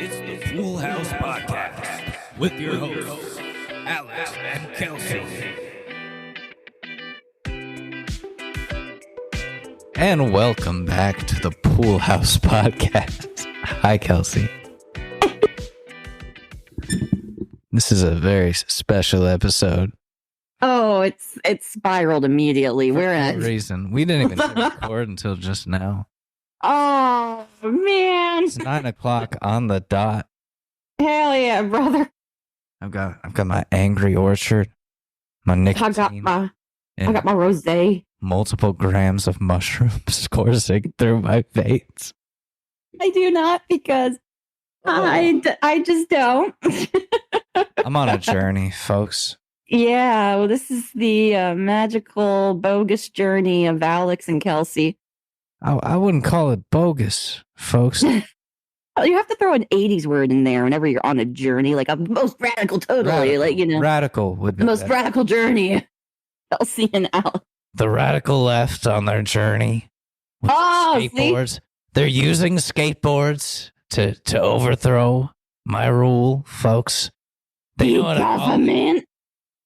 It's the Full House Podcast with your hosts, Alex and Kelsey. And welcome back to the Pool House Podcast. Hi, Kelsey. This is a very special episode. Oh, it's spiraled immediately. For We're no in. reason. We didn't even hit record until just now. Oh man! It's 9 o'clock on the dot. Hell yeah, brother! I've got my Angry Orchard, my nicotine, I and got my rosé. multiple grams of mushrooms coursing through my veins. I do not because I just don't. I'm on a journey, folks. Yeah, well, this is the magical, bogus journey of Alex and Kelsey. I wouldn't call it bogus, folks. You have to throw an 80s word in there whenever you're on a journey, like a most radical, totally, Radical would be the most better. radical journey. Kelsey and Alex. The radical left on their journey with skateboards. They're using skateboards to overthrow my rule, folks. They know how to ollie.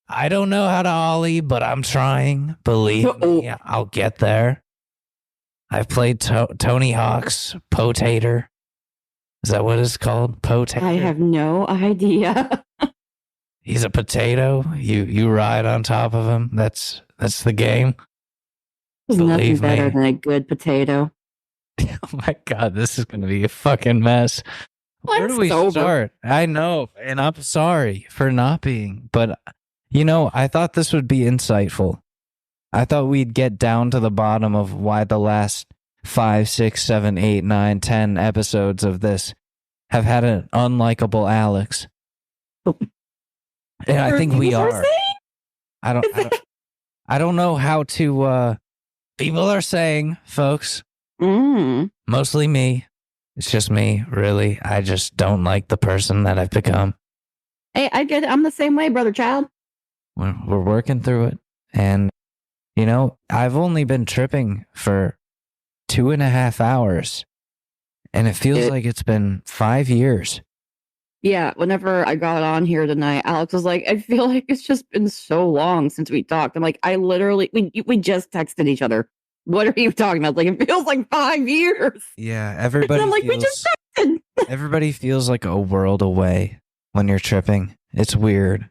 I don't know how to ollie, but I'm trying. Believe me, I'll get there. I've played Tony Hawk's Potator. Is that what it's called? Potator? I have no idea. He's a potato. You ride on top of him. That's the game. There's nothing Believe better me. than a good potato. Oh my God, this is going to be a fucking mess. Where do we start? I know, and I'm sorry for not being, but I thought this would be insightful. I thought we'd get down to the bottom of why the last 5, 6, 7, 8, 9, 10 episodes of this have had an unlikable Alex. And I think we are. I don't know how to, people are saying, folks, mostly me. It's just me, really. I just don't like the person that I've become. Hey, I get it. I'm the same way, brother child. We're working through it. And, I've only been tripping for 2.5 hours. And it feels like it's been 5 years. Yeah, whenever I got on here tonight, Alex was like, I feel like it's just been so long since we talked. I'm like, we just texted each other. What are you talking about? Like, it feels like 5 years. Yeah, everybody. And I'm like, we just texted. Everybody feels like a world away when you're tripping. It's weird.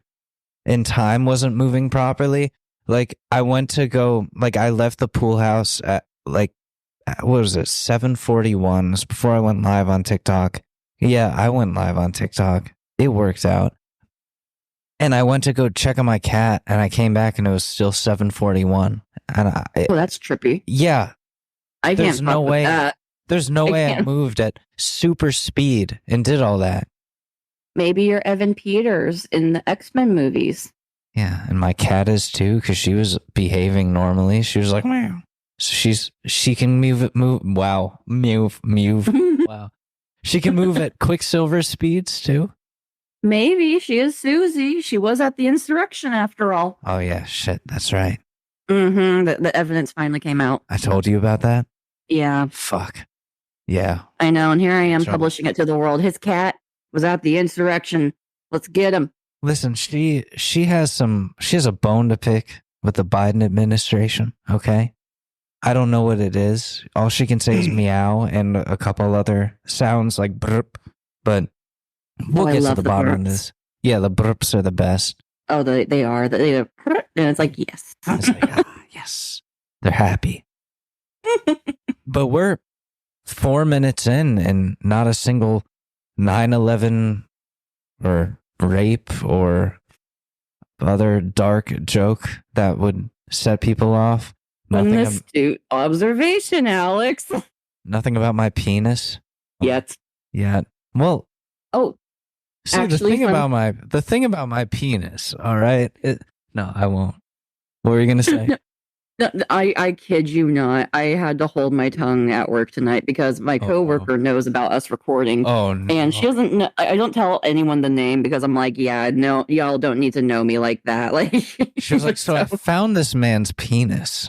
And time wasn't moving properly. Like, I went to go, I left the pool house at, what was it, 7:41. It's before I went live on TikTok. Yeah, I went live on TikTok. It worked out. And I went to go check on my cat, and I came back, and it was still 7:41. And That's trippy. Yeah. I There's can't no fuck way. with that. There's no way I can't. moved at super speed and did all that. Maybe you're Evan Peters in the X-Men movies. Yeah, and my cat is too, because she was behaving normally. She was like, meow. So she can move. Wow, move. Wow, she can move at Quicksilver speeds too. Maybe she is Susie. She was at the insurrection after all. Oh yeah, shit, that's right. The evidence finally came out. I told you about that. Yeah, Fuck. Yeah, I know. And here I am Sure. publishing it to the world. His cat was at the insurrection. Let's get him. listen, she has a bone to pick with the Biden administration. Okay. I don't know what it is. All she can say is meow and a couple other sounds like burp, but we'll I get to love the the bottom of burps. this. Yeah, the burps are the best. Oh, they are. And it's like, yes. It's like, yes, they're happy. But we're 4 minutes in and not a single 9/11 or rape or other dark joke that would set people off. An astute observation, Alex. Nothing about my penis Yet. yet. Well, Oh, see, actually, the thing about my penis. All right, no, I won't. What were you gonna say? no, I kid you not. I had to hold my tongue at work tonight because my coworker knows about us recording. Oh no! And she doesn't know. I don't tell anyone the name because I'm like, yeah, no, y'all don't need to know me like that. Like, She was like, so I found this man's penis.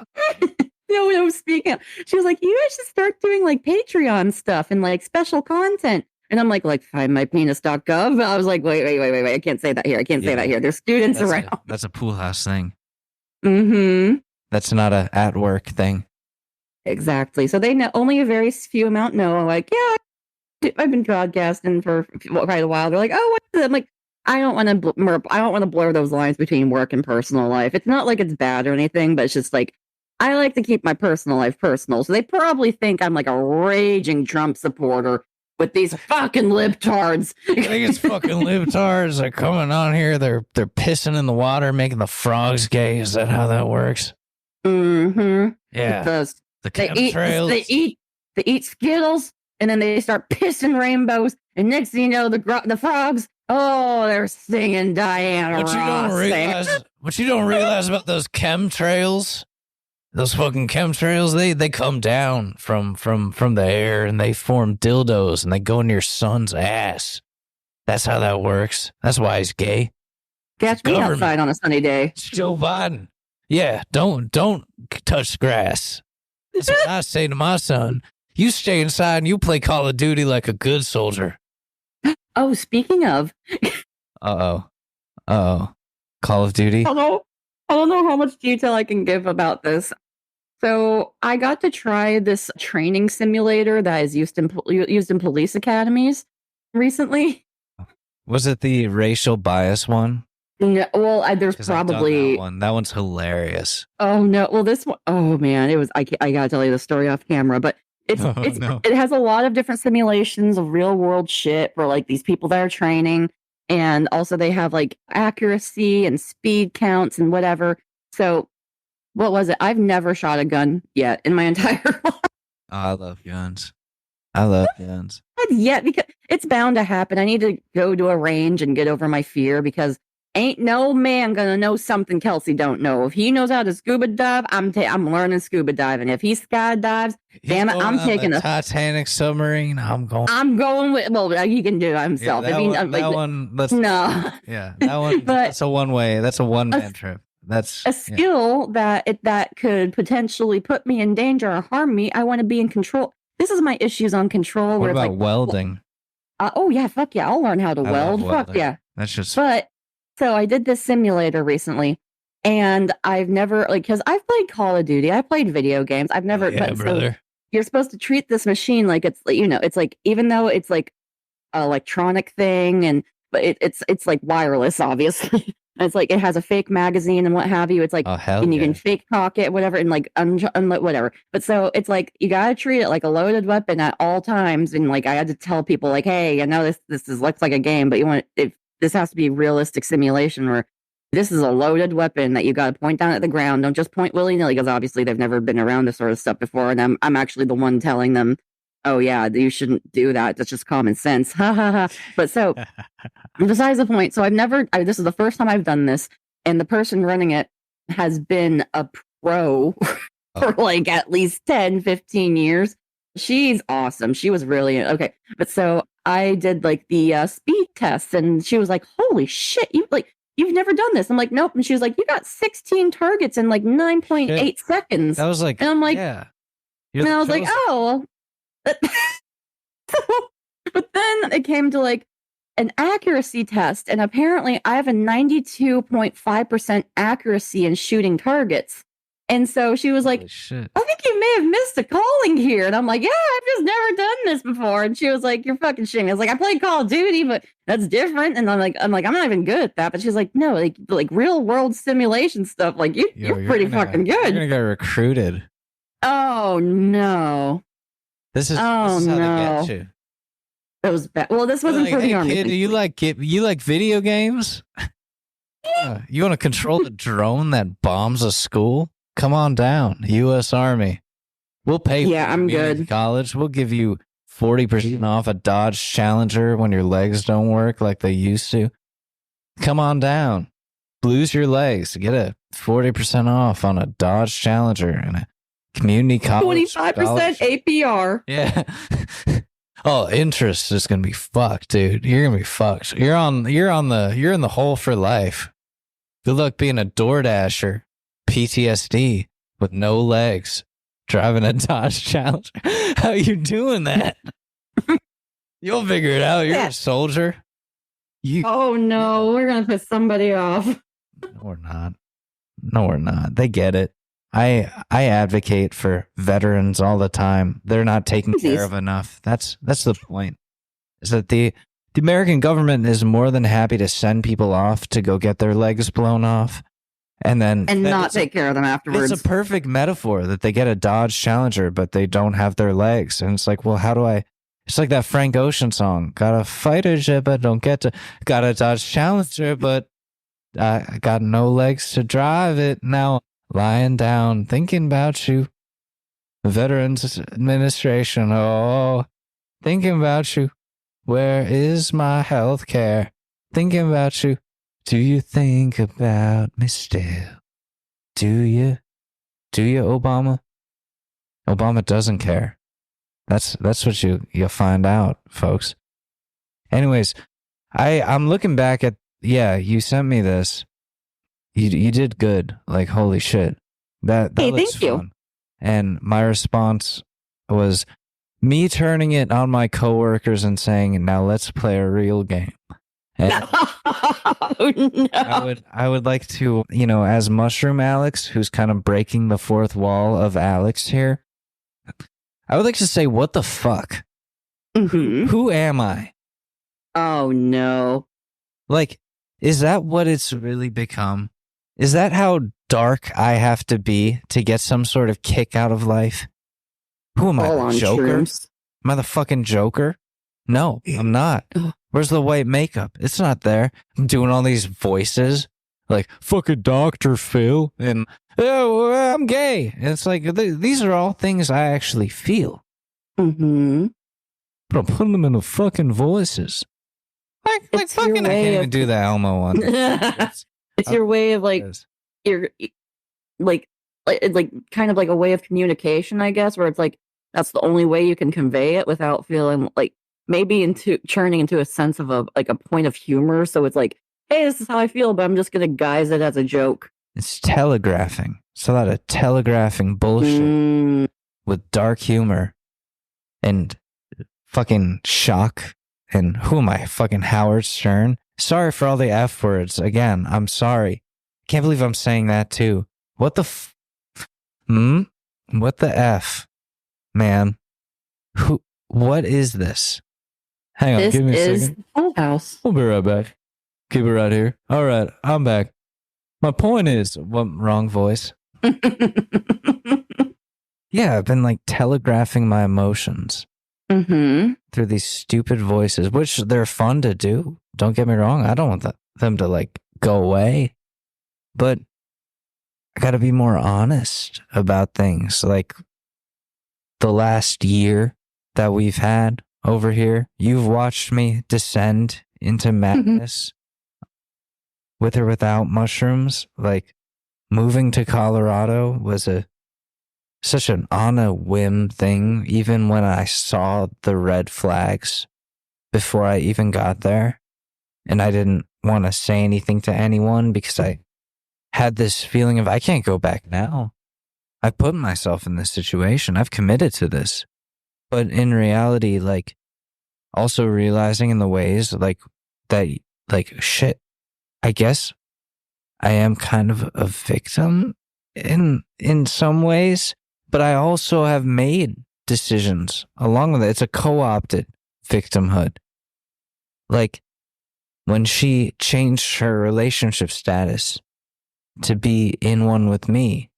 no, speaking of, she was like, you guys should start doing like Patreon stuff and like special content. And I'm like findmypenis.gov. I was like, wait. I can't say that here. I can't say that here. There's students around. That's a pool house thing. Mm-hmm. That's not a at work thing. Exactly. So they know, only a very few amount know. Like, yeah, I've been broadcasting for quite a while. They're like, oh, what is it? I'm like, I don't want to blur those lines between work and personal life. It's not like it's bad or anything, but it's just like I like to keep my personal life personal. So they probably think I'm like a raging Trump supporter with these fucking libtards. I think it's fucking libtards. They're coming on here. They're pissing in the water, making the frogs gay. Is that how that works? Mm-hmm. Yeah. It does. The chemtrails. They eat Skittles, and then they start pissing rainbows. And next thing you know, the frogs, oh, they're singing Diana Ross. What you don't realize about those chemtrails, those fucking chemtrails, they come down from the air and they form dildos and they go in your son's ass. That's how that works. That's why he's gay. Catch me outside on a sunny day. It's Joe Biden. Yeah, don't touch grass. That's what I say to my son. You stay inside and you play Call of Duty like a good soldier. Oh, speaking of. Uh-oh. Call of Duty? I don't know how much detail I can give about this. So I got to try this training simulator that is used in police academies recently. Was it the racial bias one? No, well, there's probably that one's hilarious. Oh no! Well, this one, oh man, it was. I gotta tell you the story off camera, but it has a lot of different simulations of real world shit for like these people that are training, and also they have like accuracy and speed counts and whatever. So, what was it? I've never shot a gun yet in my entire life. Oh, I love guns. Not yet, because it's bound to happen. I need to go to a range and get over my fear because. Ain't no man gonna know something Kelsey don't know. If he knows how to scuba dive, I'm learning scuba diving. If he skydives, damn it, I'm taking a Titanic submarine. I'm going with. Well, he can do it himself. Yeah, that one. That's a one way. That's a one man trip. That's a skill that could potentially put me in danger or harm me. I want to be in control. This is my issues on control. What about welding? Oh yeah, fuck yeah, I'll learn how to weld. Fuck yeah, that's just. But. So I did this simulator recently, and I've never because I've played Call of Duty, I played video games. I've never. Yeah, brother. So you're supposed to treat this machine like it's it's like even though it's like an electronic thing, but it's like wireless, obviously. It's like it has a fake magazine and what have you. It's like and you can fake cock it, whatever, and like whatever. But so it's like you gotta treat it like a loaded weapon at all times. And like I had to tell people like, hey, I know this looks like a game, but this has to be realistic simulation where this is a loaded weapon that you got to point down at the ground. Don't just point willy-nilly because obviously they've never been around this sort of stuff before. And I'm actually the one telling them, oh, yeah, you shouldn't do that. That's just common sense. Ha, ha, ha. But so besides the point, so this is the first time I've done this. And the person running it has been a pro for like at least 10, 15 years. She's awesome. She was really okay. But so I did like the speed test, and she was like, "Holy shit, you've never done this." I'm like, "Nope." And she was like, "You got 16 targets in like 9.8 seconds." I was like, and I'm like, "Yeah." And I was like, "Oh." But then it came to like an accuracy test, and apparently I have a 92.5% accuracy in shooting targets. And so she was like, I think you may have missed a calling here. And I'm like, yeah, I've just never done this before. And she was like, you're fucking shitting me. I was like, I played Call of Duty, but that's different. And I'm like, I'm not even good at that. But she's like, no, like real world simulation stuff. Like you're pretty fucking good. You're gonna get recruited. Oh no. This is how they get you. It was bad. Well, this wasn't for the army. Kid, do you like video games? You want to control the drone that bombs a school? Come on down, U.S. Army. We'll pay for I'm good. College. We'll give you 40% off a Dodge Challenger when your legs don't work like they used to. Come on down. Lose your legs. Get a 40% off on a Dodge Challenger and a community college. 25% APR. Yeah. Oh, interest is gonna be fucked, dude. You're gonna be fucked. You're in the hole for life. Good luck being a DoorDasher. PTSD with no legs, driving a Dodge Challenger. How you doing that? You'll figure it out. You're a soldier. Oh no, we're gonna piss somebody off. No, we're not. No, we're not. They get it. I advocate for veterans all the time. They're not taken care of enough. That's the point. Is that the American government is more than happy to send people off to go get their legs blown off, and not take care of them afterwards. It's a perfect metaphor that they get a Dodge Challenger, but they don't have their legs, and it's like, well, how do I? It's like that Frank Ocean song. Got a fighter jet, but don't get to. Got a Dodge Challenger, but I got no legs to drive it. Now lying down, thinking about you. Veterans Administration. Oh, thinking about you. Where is my health care? Thinking about you. Do you think about me still? Do you? Do you, Obama? Obama doesn't care. That's what you'll find out, folks. Anyways, I'm looking back at, you sent me this. You did good. Like, holy shit. That hey, looks thank fun. You. And my response was me turning it on my coworkers and saying, now let's play a real game. And oh, no. I would like to, as Mushroom Alex, who's kind of breaking the fourth wall of Alex here, I would like to say, what the fuck? Mm-hmm. Who am I? Oh, no. Like, is that what it's really become? Is that how dark I have to be to get some sort of kick out of life? Who am I, the Joker? Am I the fucking Joker? No, I'm not. Where's the white makeup? It's not there. I'm doing all these voices, like, fucking Dr. Phil, and, oh, I'm gay. And it's like, these are all things I actually feel. Mm-hmm. But I'm putting them in the fucking voices. Like fucking, I can't even do the Elmo one. It's your way of, like, you're, like kind of like a way of communication, I guess, where it's like, that's the only way you can convey it without feeling like maybe churning into a sense of a point of humor. So it's like, hey, this is how I feel, but I'm just going to guise it as a joke. It's telegraphing. It's a lot of telegraphing bullshit with dark humor and fucking shock. And who am I? Fucking Howard Stern? Sorry for all the F words. Again, I'm sorry. Can't believe I'm saying that too. What the What the F? Man. What is this? Hang on, give me a second. Full House. We'll be right back. Keep it right here. All right, I'm back. My point is, wrong voice. Yeah, I've been like telegraphing my emotions through these stupid voices, which they're fun to do. Don't get me wrong. I don't want them to like go away, but I got to be more honest about things. Like the last year that we've had over here, you've watched me descend into madness with or without mushrooms. Like moving to Colorado was such an on a whim thing, even when I saw the red flags before I even got there. And I didn't want to say anything to anyone because I had this feeling of I can't go back now. I've put myself in this situation. I've committed to this. But in reality, like also realizing in the ways like that, like shit, I guess I am kind of a victim in some ways, but I also have made decisions along with it. It's a co-opted victimhood. Like when she changed her relationship status to be in one with me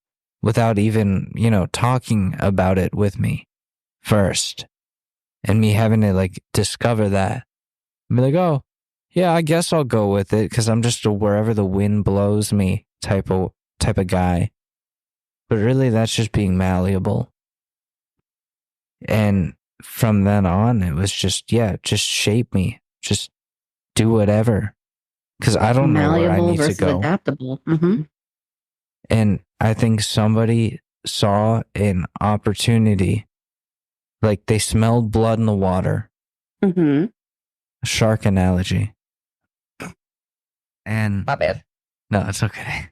without even, talking about it with me first, and me having to like discover that and be like, oh yeah, I guess I'll go with it because I'm just a wherever the wind blows me type of guy. But really that's just being malleable. And from then on it was just shape me, just do whatever, because I don't know where I need to go. Adaptable. And I think somebody saw an opportunity. Like they smelled blood in the water. A shark analogy. And my bad. No, it's okay.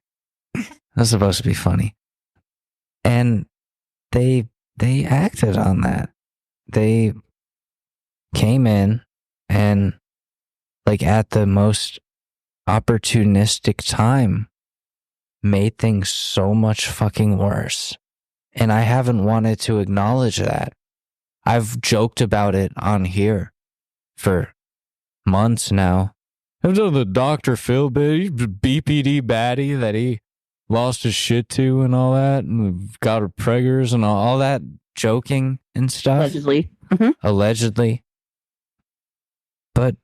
That's supposed to be funny. And they acted on that. They came in and like at the most opportunistic time made things so much fucking worse. And I haven't wanted to acknowledge that. I've joked about it on here for months now. I've done the Dr. Phil bit, BPD baddie that he lost his shit to and all that, and got her preggers and all that joking and stuff. Allegedly. Allegedly. But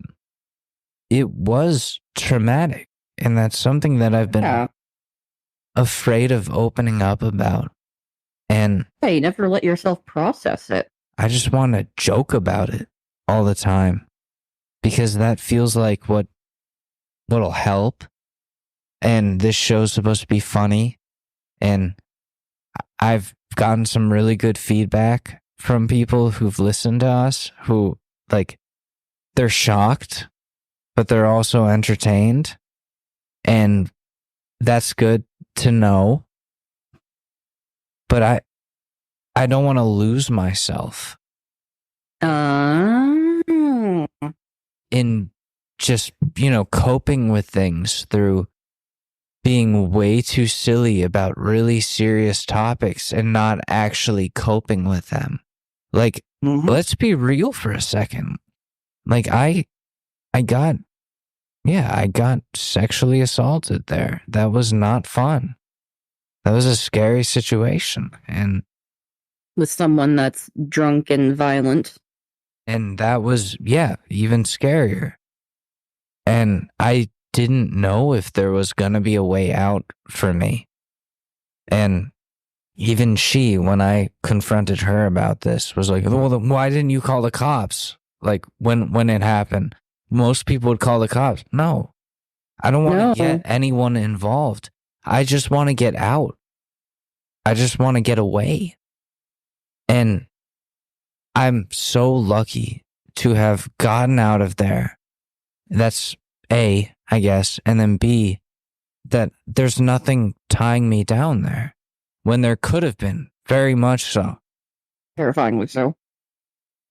it was traumatic. And that's something that I've been afraid of opening up about. And hey, you never let yourself process it. I just want to joke about it all the time because that feels like what'll help. And this show's supposed to be funny. And I've gotten some really good feedback from people who've listened to us who, like, they're shocked, but they're also entertained. And that's good to know. But I don't want to lose myself in just, coping with things through being way too silly about really serious topics and not actually coping with them. Like, let's be real for a second. Like, I got sexually assaulted there. That was not fun. That was a scary situation. And with someone that's drunk and violent. And that was, even scarier. And I didn't know if there was going to be a way out for me. And even she, when I confronted her about this, was like, well, then why didn't you call the cops? Like, when it happened, most people would call the cops. No, I don't want to get anyone involved. I just want to get out. I just want to get away. And I'm so lucky to have gotten out of there. That's A, I guess. And then B, that there's nothing tying me down there when there could have been, very much so. Terrifyingly so.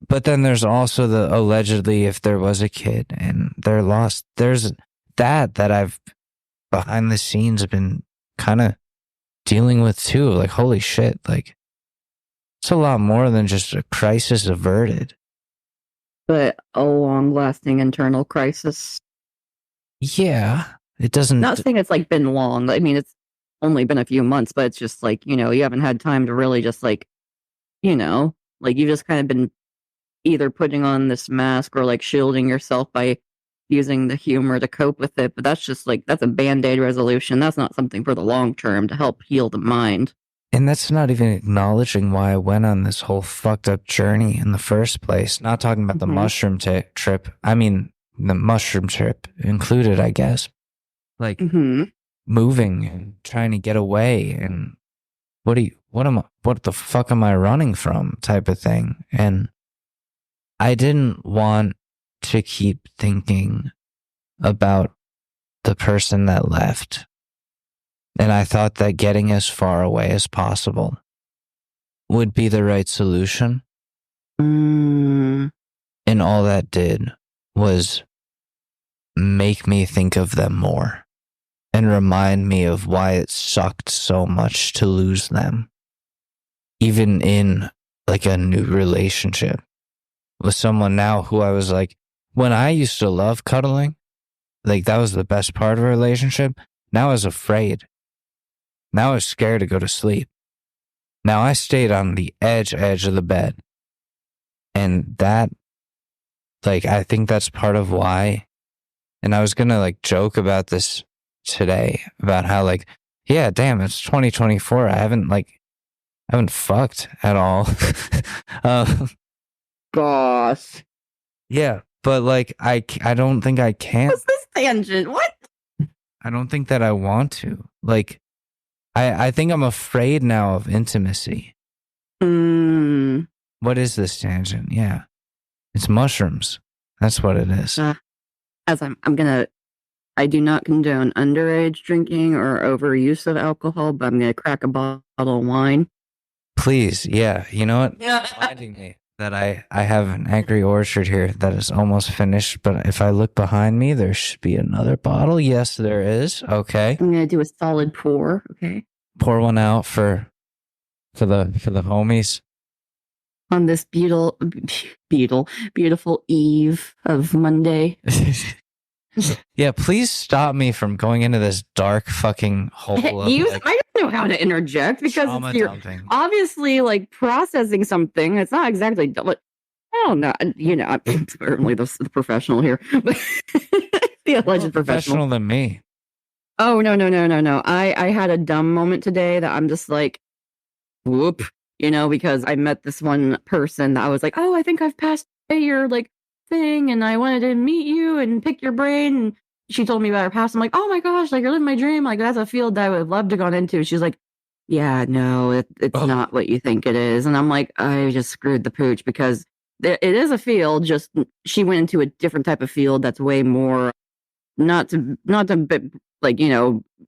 But then there's also the allegedly if there was a kid and they're lost. There's that I've behind the scenes been kind of dealing with too. Like, holy shit, like, it's a lot more than just a crisis averted. But a long-lasting internal crisis. Yeah, it doesn't... Not saying it's, like, been long. I mean, it's only been a few months, but it's just, like, you haven't had time to really just, like, like, you've just kind of been either putting on this mask or, like, shielding yourself by using the humor to cope with it. But that's just, like, that's a Band-Aid resolution. That's not something for the long term to help heal the mind. And that's not even acknowledging why I went on this whole fucked up journey in the first place. Not talking about the mushroom trip. I mean, the mushroom trip included, I guess. Like, moving and trying to get away and what the fuck am I running from type of thing. And I didn't want to keep thinking about the person that left. And I thought that getting as far away as possible would be the right solution. And all that did was make me think of them more and remind me of why it sucked so much to lose them. Even in like a new relationship with someone now who I was like, when I used to love cuddling, like that was the best part of a relationship. Now I was afraid. Now I was scared to go to sleep. Now I stayed on the edge of the bed. And that, like, I think that's part of why. And I was going to like joke about this today about how like, yeah, damn, it's 2024. I haven't fucked at all. Gosh. Yeah, but like, I don't think I can. What's this tangent? What? I don't think that I want to. Like, I think I'm afraid now of intimacy. What is this tangent? Yeah. It's mushrooms. That's what it is. I do not condone underage drinking or overuse of alcohol, but I'm going to crack a bottle of wine. Please. Yeah. You know what? Yeah. Reminding me. that I have an Angry Orchard here that is almost finished, but if I look behind me, there should be another bottle. Yes, there is. Okay. I'm gonna do a solid pour. Okay. Pour one out for the homies. On this beautiful eve of Monday. Yeah, please stop me from going into this dark fucking hole of I don't know how to interject because you're obviously like processing something. It's not exactly like, I don't know. I'm certainly the professional here, but the alleged professional than me. Oh no. I had a dumb moment today that I'm just like, whoop, because I met this one person that I was like, oh, I think I've passed your like thing and I wanted to meet you and pick your brain. And she told me about her past. I'm like, oh my gosh, like you're living my dream. Like that's a field that I would love to go into. She's like, yeah, no, it's not what you think it is. And I'm like, I just screwed the pooch because it is a field. Just she went into a different type of field that's way more not to like,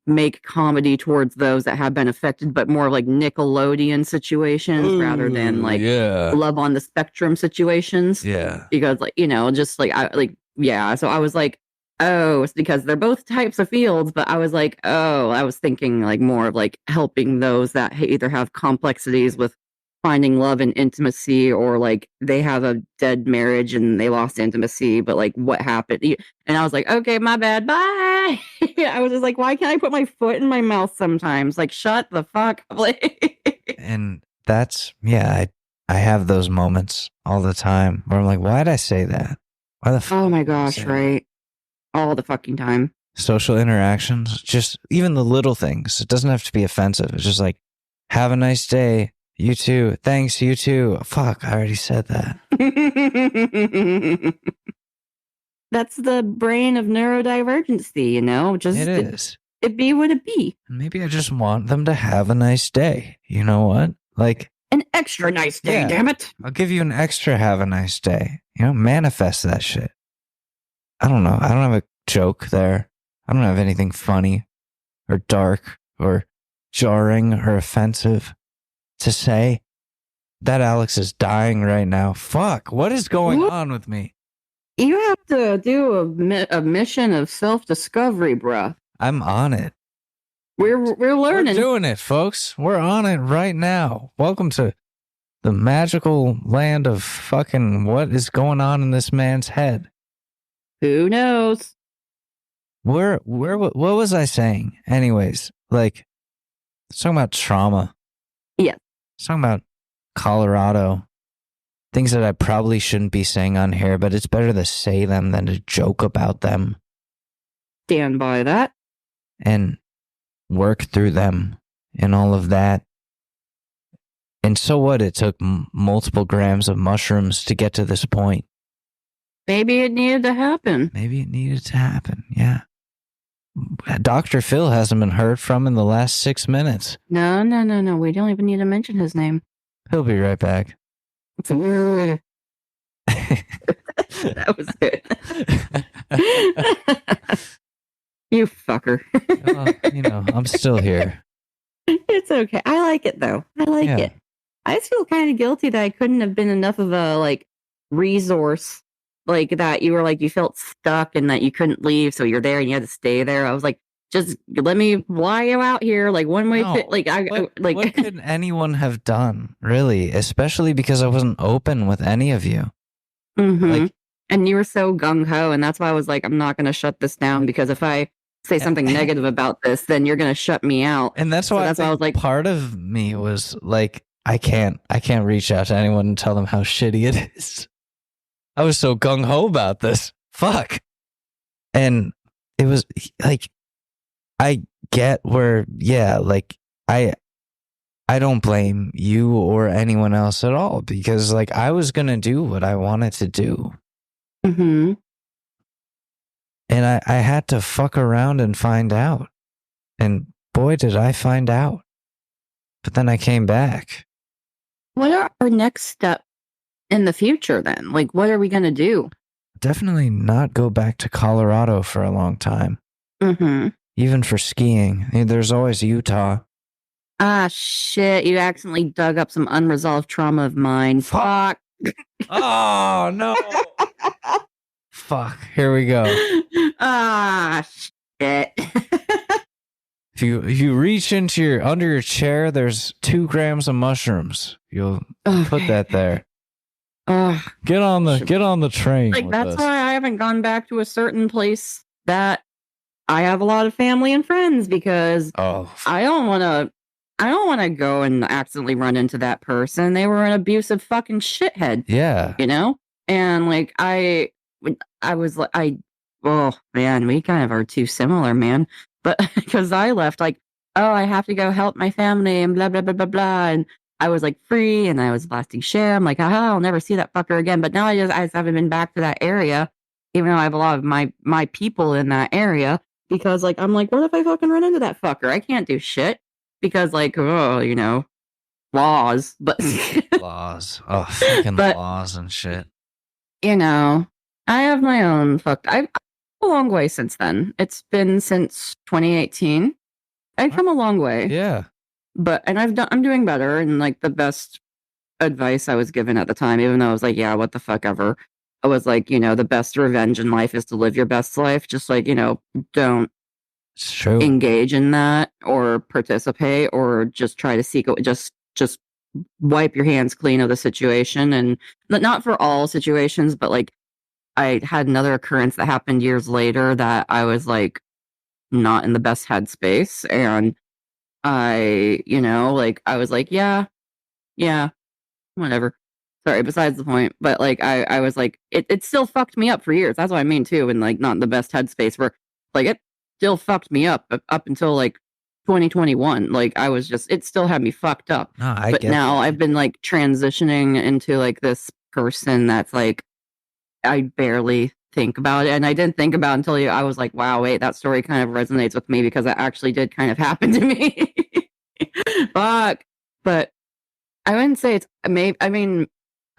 make comedy towards those that have been affected, but more like Nickelodeon situations rather than like love on the spectrum situations. Yeah. Because like, just like, So I was like, oh, it's because they're both types of fields, but I was like, oh, I was thinking like more of like helping those that either have complexities with finding love and intimacy, or like they have a dead marriage and they lost intimacy, but like what happened? And I was like, okay, my bad, bye. I was just like, why can't I put my foot in my mouth sometimes? Like, shut the fuck up. And that's, I have those moments all the time where I'm like, why did I say that? Why the fuck? Oh my gosh, right? All the fucking time. Social interactions, just even the little things. It doesn't have to be offensive. It's just like, have a nice day. You too. Thanks, you too. Fuck, I already said that. That's the brain of neurodivergency, Just it is. It be what it be. Maybe I just want them to have a nice day. You know what? Like an extra nice day, damn it. I'll give you an extra have a nice day. Manifest that shit. I don't know. I don't have a joke there. I don't have anything funny or dark or jarring or offensive to say. That Alex is dying right now. Fuck, what is going on with me? You have to do a mission of self-discovery, bruh. I'm on it. We're learning. We're doing it, folks. We're on it right now. Welcome to the magical land of fucking what is going on in this man's head. Who knows? What was I saying? Anyways, like, talking about trauma. Yeah. Talking about Colorado. Things that I probably shouldn't be saying on here, but it's better to say them than to joke about them. Stand by that. And work through them and all of that. And so what? It took multiple grams of mushrooms to get to this point. Maybe it needed to happen. Yeah. Dr. Phil hasn't been heard from in the last 6 minutes. No. We don't even need to mention his name. He'll be right back. That was good. You fucker. Well, I'm still here. It's okay. I like it though. I like it. I just feel kind of guilty that I couldn't have been enough of a like resource, like that you were like you felt stuck and that you couldn't leave, so you're there and you had to stay there. I was like, just let me fly you out here, like one way. What could anyone have done, really? Especially because I wasn't open with any of you. Mm-hmm. And you were so gung ho, and that's why I was like, I'm not going to shut this down because if I say something negative about this, then you're going to shut me out. And that's why I was like, part of me was like, I can't reach out to anyone and tell them how shitty it is. I was so gung ho about this. Fuck. And it was like, I get where, like I don't blame you or anyone else at all because like I was going to do what I wanted to do. Mm-hmm. And I had to fuck around and find out. And boy, did I find out. But then I came back. What are our next steps in the future then? Like, what are we going to do? Definitely not go back to Colorado for a long time. Mm-hmm. Even for skiing. There's always Utah. Ah, shit. You accidentally dug up some unresolved trauma of mine. Fuck. Oh no! Fuck. Here we go. Ah, shit. If you reach into under your chair, there's 2 grams of mushrooms. You'll put that there. Get on the train. Like with that's us. why I haven't gone back to a certain place that I have a lot of family and friends, because I don't want to go and accidentally run into that person. They were an abusive fucking shithead. Yeah. You know? And like I was like, oh man, we kind of are too similar, man. But because I left, like, oh, I have to go help my family and blah blah blah blah blah, and I was like free and I was blasting share. I'm like, I'll never see that fucker again. But now I just haven't been back to that area, even though I have a lot of my people in that area, because like I'm like, what if I fucking run into that fucker? I can't do shit because like, oh, you know, laws, but laws, fucking laws and shit. You know, I have my own I've come a long way since then. It's been since 2018. I've come a long way. Yeah. But I'm doing better, and like the best advice I was given at the time, even though I was like, yeah, what the fuck ever. I was like, you know, the best revenge in life is to live your best life. Just like, you know, don't engage in that or participate or just try to seek it. Just wipe your hands clean of the situation. And not for all situations, but like I had another occurrence that happened years later that I was like not in the best headspace, and I, you know, like I was like, yeah, whatever. Sorry, besides the point. But like I was like, it still fucked me up for years. That's what I mean too. And like not in the best headspace, where like it still fucked me up until like 2021. Like I was just, it still had me fucked up. No, but now I've been like transitioning into like this person that's like, I barely think about it. And I didn't think about it until I was like, wow, wait, that story kind of resonates with me because it actually did kind of happen to me. Fuck. But I wouldn't say I mean,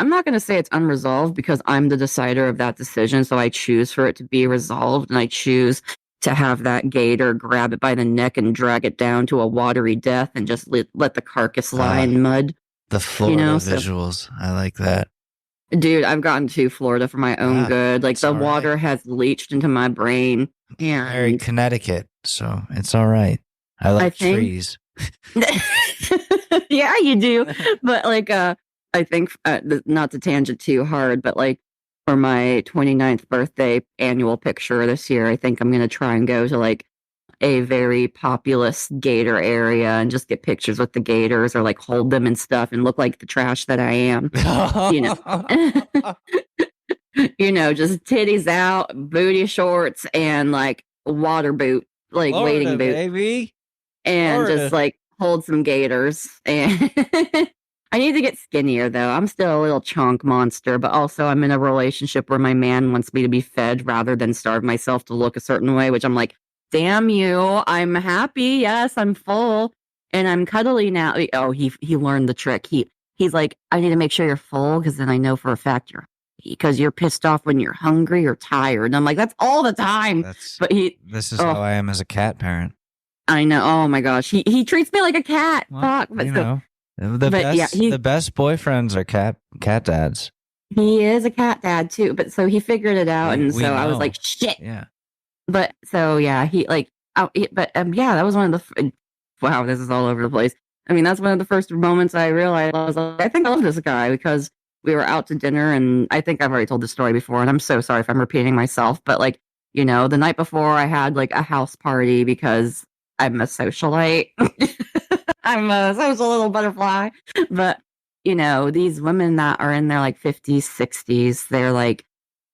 I'm not going to say it's unresolved because I'm the decider of that decision. So I choose for it to be resolved, and I choose to have that gator grab it by the neck and drag it down to a watery death and just let the carcass lie in mud. The Florida visuals. I like that. Dude, I've gotten to Florida for my own good. Like the water has leached into my brain. And very Connecticut, so it's all right. I like trees. Yeah, you do. But like, I think not to tangent too hard, but like for my 29th birthday annual picture this year, I think I'm going to try and go to like a very populous gator area and just get pictures with the gators or like hold them and stuff and look like the trash that I am. You know, you know, just titties out, booty shorts, and like water boot, like Florida, wading boot, baby. and Florida. just like hold some gators. And I need to get skinnier though. I'm still a little chunk monster, but also I'm in a relationship where my man wants me to be fed rather than starve myself to look a certain way, which I'm like, damn you, I'm happy. Yes, I'm full and I'm cuddly now. Oh, he learned the trick. He's like, I need to make sure you're full because then I know for a fact because you're pissed off when you're hungry or tired. And I'm like, that's all the time. This is how I am as a cat parent. I know. Oh my gosh. He treats me like a cat. Well, fuck. But you know, the best boyfriends are cat dads. He is a cat dad too. But so he figured it out. And so I was like, shit. Yeah. But so, yeah, yeah, that was one of the, wow, this is all over the place. I mean, that's one of the first moments I realized I was like, I think I love this guy, because we were out to dinner, and I think I've already told this story before, and I'm so sorry if I'm repeating myself, but like, you know, the night before I had like a house party because I'm a socialite. I'm a social little butterfly. But, you know, these women that are in their like 50s, 60s, they're like,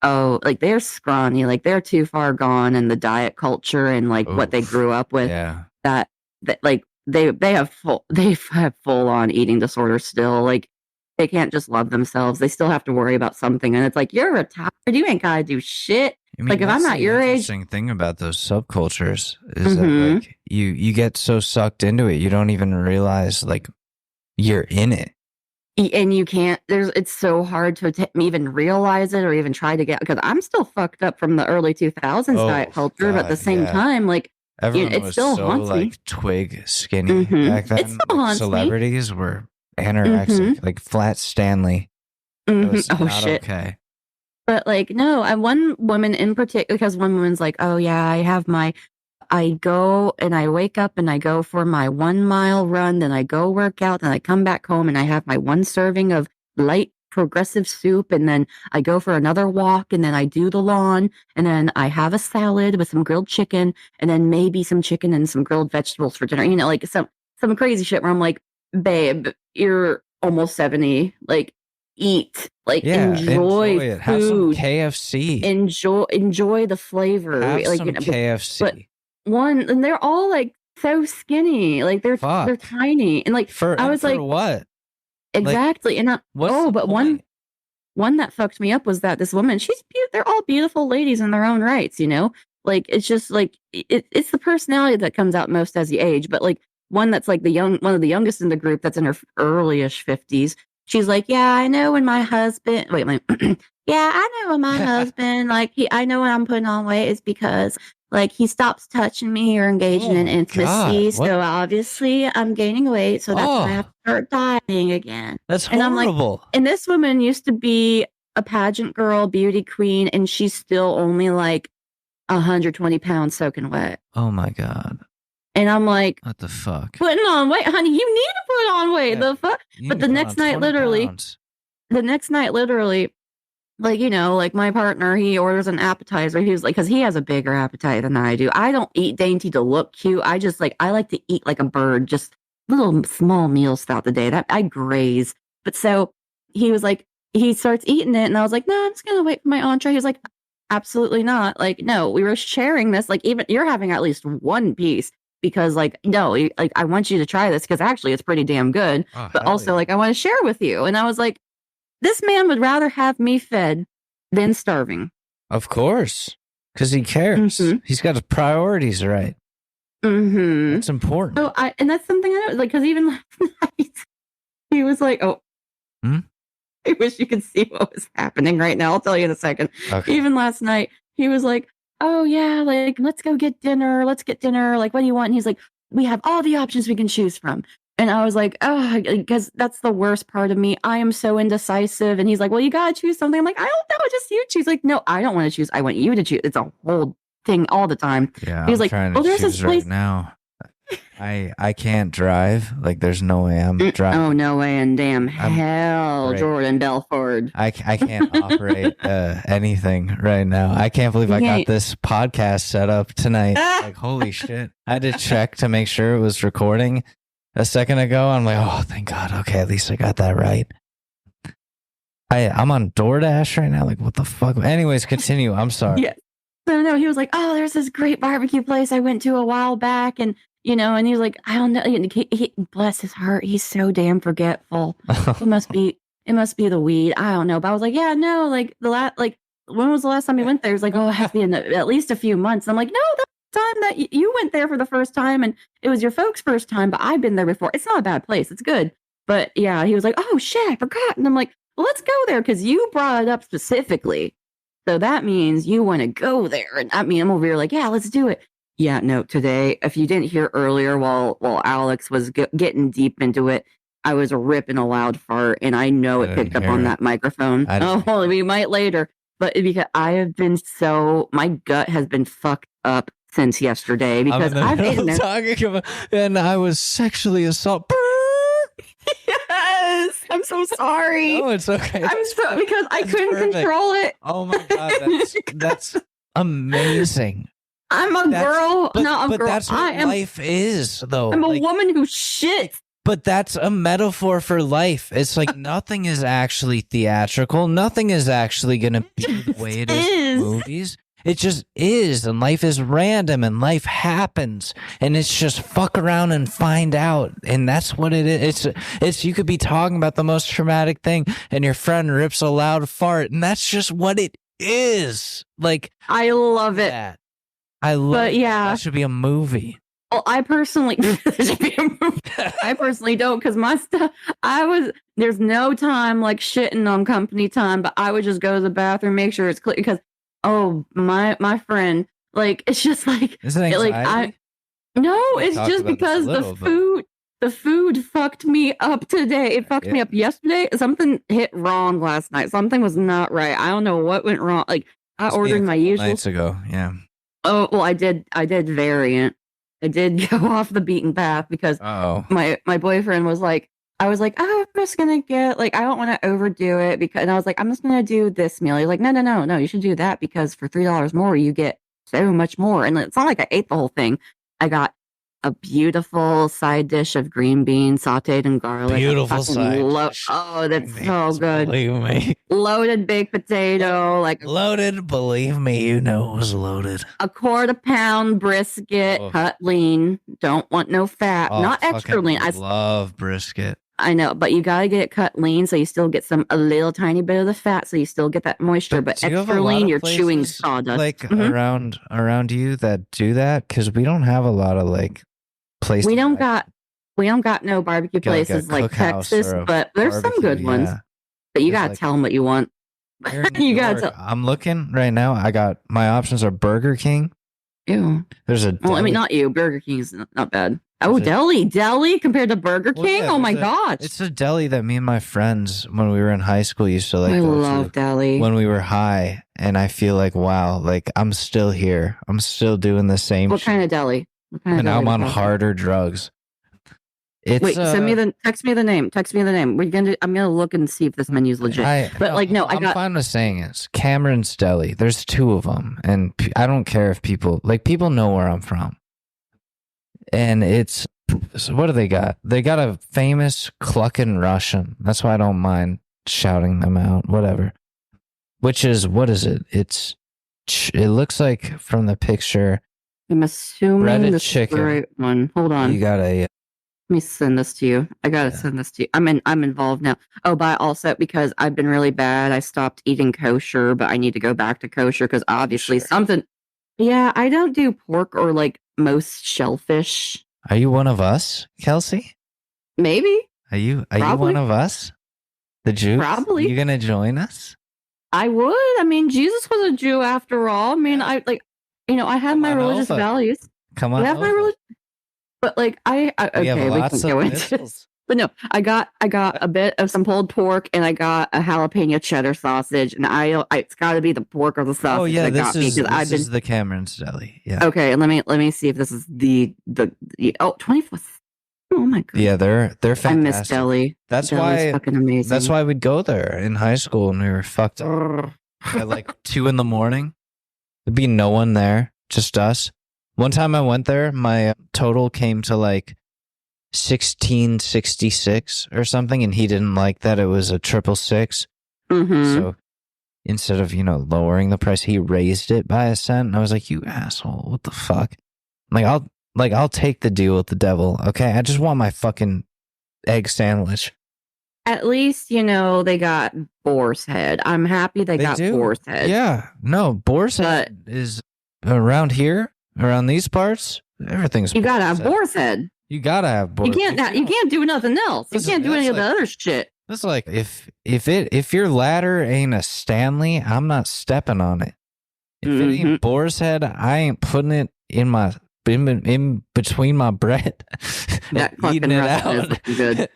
oh, like they're scrawny, like they're too far gone in the diet culture and like what they grew up with. Yeah. That like they have full on eating disorder still. Like they can't just love themselves. They still have to worry about something. And it's like, you're retired. You ain't gotta do shit. I mean, like if I'm not your age. The interesting thing about those subcultures is that like you get so sucked into it, you don't even realize like you're in it. And you can't, it's so hard to even realize it or even try to get, because I'm still fucked up from the early 2000s diet culture, but at the same time, like, everyone was still so like twig skinny back then. It still haunts celebrities were anorexic, like Flat Stanley. It was Oh, not shit. okay. But like, no, one woman in particular, because one woman's like, oh yeah, I go and I wake up and I go for my 1 mile run, then I go work out, and I come back home and I have my one serving of light progressive soup, and then I go for another walk, and then I do the lawn, and then I have a salad with some grilled chicken, and then maybe some chicken and some grilled vegetables for dinner. You know, like some crazy shit where I'm like, babe, you're almost 70. Like, eat. Like, enjoy it. Have some food. KFC. Enjoy the flavor. Have like, some you know, KFC. but and they're all like so skinny. Like they're tiny. And like I was like, what? Exactly. Like, and but one that fucked me up was that this woman, they're all beautiful ladies in their own rights, you know? Like, it's just like, it's the personality that comes out most as you age. But like one that's like one of the youngest in the group that's in her early-ish 50s, she's like, yeah, I know when my husband, yeah, I know when my husband, like, I know when I'm putting on weight is because like he stops touching me or engaging in intimacy. So obviously I'm gaining weight. So that's why I have to start dieting again. That's horrible. And I'm like, and this woman used to be a pageant girl, beauty queen, and she's still only like 120 pounds soaking wet. Oh my God. And I'm like, what the fuck? Putting on weight, honey, you need to put on weight. Yeah. The fuck? But the next night, literally, like, you know, like my partner, he orders an appetizer. He was like, because he has a bigger appetite than I do. I don't eat dainty to look cute. I like to eat like a bird, just little small meals throughout the day. That I graze. But so he was like, he starts eating it, and I was like, no, I'm just gonna wait for my entree. He was like, absolutely not. Like, no, we were sharing this. Like, even you're having at least one piece. Because like, no, like I want you to try this because actually it's pretty damn good. But also like I want to share with you. And I was like, this man would rather have me fed than starving. Of course. Because he cares. Mm-hmm. He's got his priorities right. Mm-hmm. That's important. So and that's something I know, like, because even last night he was like, I wish you could see what was happening right now. I'll tell you in a second. Okay. Even last night he was like, oh yeah, like let's go get dinner. Let's get dinner. Like, what do you want? And he's like, we have all the options we can choose from. And I was like, oh, because that's the worst part of me. I am so indecisive. And he's like, well, you gotta choose something. I'm like, I don't know, just you choose. Like, no, I don't want to choose. I want you to choose. It's a whole thing all the time. Yeah, he's like, well, there's this place right now. I can't drive. Like, there's no way I'm driving. Oh, no way in damn hell, Jordan Belford. I can't operate anything right now. I can't believe I got this podcast set up tonight. Like, holy shit. I had to check to make sure it was recording a second ago. I'm like, oh, thank God. Okay, at least I got that right. I'm on DoorDash right now. Like, what the fuck? Anyways, continue. I'm sorry. Yeah. So, no, he was like, oh, there's this great barbecue place I went to a while back. And you know, and he was like, I don't know. He, bless his heart, he's so damn forgetful. It must be the weed. I don't know. But I was like, yeah, no, like when was the last time he went there? He was like, oh, it has to be at least a few months. And I'm like, no, that's the time that you went there for the first time, and it was your folks' first time, but I've been there before. It's not a bad place. It's good. But yeah, he was like, oh shit, I forgot. And I'm like, well, let's go there because you brought it up specifically. So that means you want to go there. And I mean, I'm over here like, yeah, let's do it. Yeah, no, today, if you didn't hear earlier while Alex was getting deep into it, I was ripping a loud fart, and I know it picked up on that microphone. Oh, well, we might later. But because I have been my gut has been fucked up since yesterday because I've been talking about, and I was sexually assaulted. Yes, I'm so sorry. No, it's okay. Because I couldn't control it. Oh my God, that's amazing. I'm a girl, not a but girl. That's what life is, though. I'm a woman who shits. But that's a metaphor for life. It's like nothing is actually theatrical. Nothing is actually going to be the way it is in movies. It just is, and life is random, and life happens, and it's just fuck around and find out, and that's what it is. It's you could be talking about the most traumatic thing, and your friend rips a loud fart, and that's just what it is. Like, I love it. I love it. Yeah. That should be a movie. Well, I personally don't because my stuff, there's no time like shitting on company time, but I would just go to the bathroom, make sure it's clear because, my friend, like, it's just like, is it anxiety? No, it's just because the food, The food fucked me up today. It fucked me up yesterday. Something hit wrong last night. Something was not right. I don't know what went wrong. Like I ordered my usual nights ago. Yeah. Oh well, I did variant. I did go off the beaten path because my boyfriend was like, I was like, oh, I'm just gonna get like I don't want to overdo it because and I was like, I'm just gonna do this meal. He's like, no, you should do that because for $3 more you get so much more. And it's not like I ate the whole thing. I got a beautiful side dish of green beans sauteed in garlic. Beautiful side dish. Oh, that's so good. Believe me. Loaded baked potato, like loaded. Believe me, you know it was loaded. A quarter pound brisket, cut lean. Don't want no fat, not extra lean. I love brisket. I know, but you gotta get it cut lean so you still get a little tiny bit of the fat, so you still get that moisture. But extra lean, you're chewing sawdust. Like around you that do that because we don't have a lot of like places. We don't got no barbecue places like Texas, but there's some good ones. But you gotta tell them what you want. You gotta. I'm looking right now. I got my options are Burger King. Ew. There's a. Well, I mean, not you. Burger King is not bad. Oh, deli compared to Burger King. Yeah, oh my gosh! It's a deli that me and my friends, when we were in high school, used to like. I love deli. When we were high, and I feel like wow, like I'm still here. I'm still doing the same. What kind of deli? And now I'm on harder drugs. Wait, text me the name. I'm gonna look and see if this menu's legit. I'm fine with saying it's Cameron's Deli. There's two of them, and I don't care if people know where I'm from. And it's so what do they got? They got a famous clucking Russian. That's why I don't mind shouting them out. Whatever. Which is what is it? It looks like from the picture. I'm assuming this chicken. is the right one. Hold on. You got a. Let me send this to you. I gotta send this to you. I'm involved now. Oh, but also because I've been really bad, I stopped eating kosher, but I need to go back to kosher because obviously something. Yeah, I don't do pork or like most shellfish. Are you one of us, Kelsey? Maybe. Are you one of us? The Jews? Probably. You gonna join us? I would. I mean, Jesus was a Jew after all. I mean, I have my religious values. Come on. I have my religion. But like we can go into this. But no, I got a bit of some pulled pork and I got a jalapeno cheddar sausage and it's got to be the pork or the sausage. Oh yeah, this is the Cameron's Deli. Yeah. Okay, let me see if this is the 24th. Oh my god. Yeah, they're fantastic. I miss deli. That's Deli's fucking amazing. That's why we'd go there in high school and we were fucked up at like 2 a.m. There'd be no one there, just us. One time I went there, my total came to like 1666 or something, and he didn't like that it was a 666. So instead of lowering the price, he raised it by a cent. And I was like, "You asshole! What the fuck?" I'll take the deal with the devil. Okay, I just want my fucking egg sandwich. At least they got boar's head. I'm happy they got boar's head. Yeah, no, boar's head is around here. Around these parts, everything's. You gotta have boar's head. You gotta have boar's. You can't do nothing else. You can't do any of the other shit. That's like if your ladder ain't a Stanley, I'm not stepping on it. If it ain't boar's head, I ain't putting it in between my bread. Eating it out. Is good.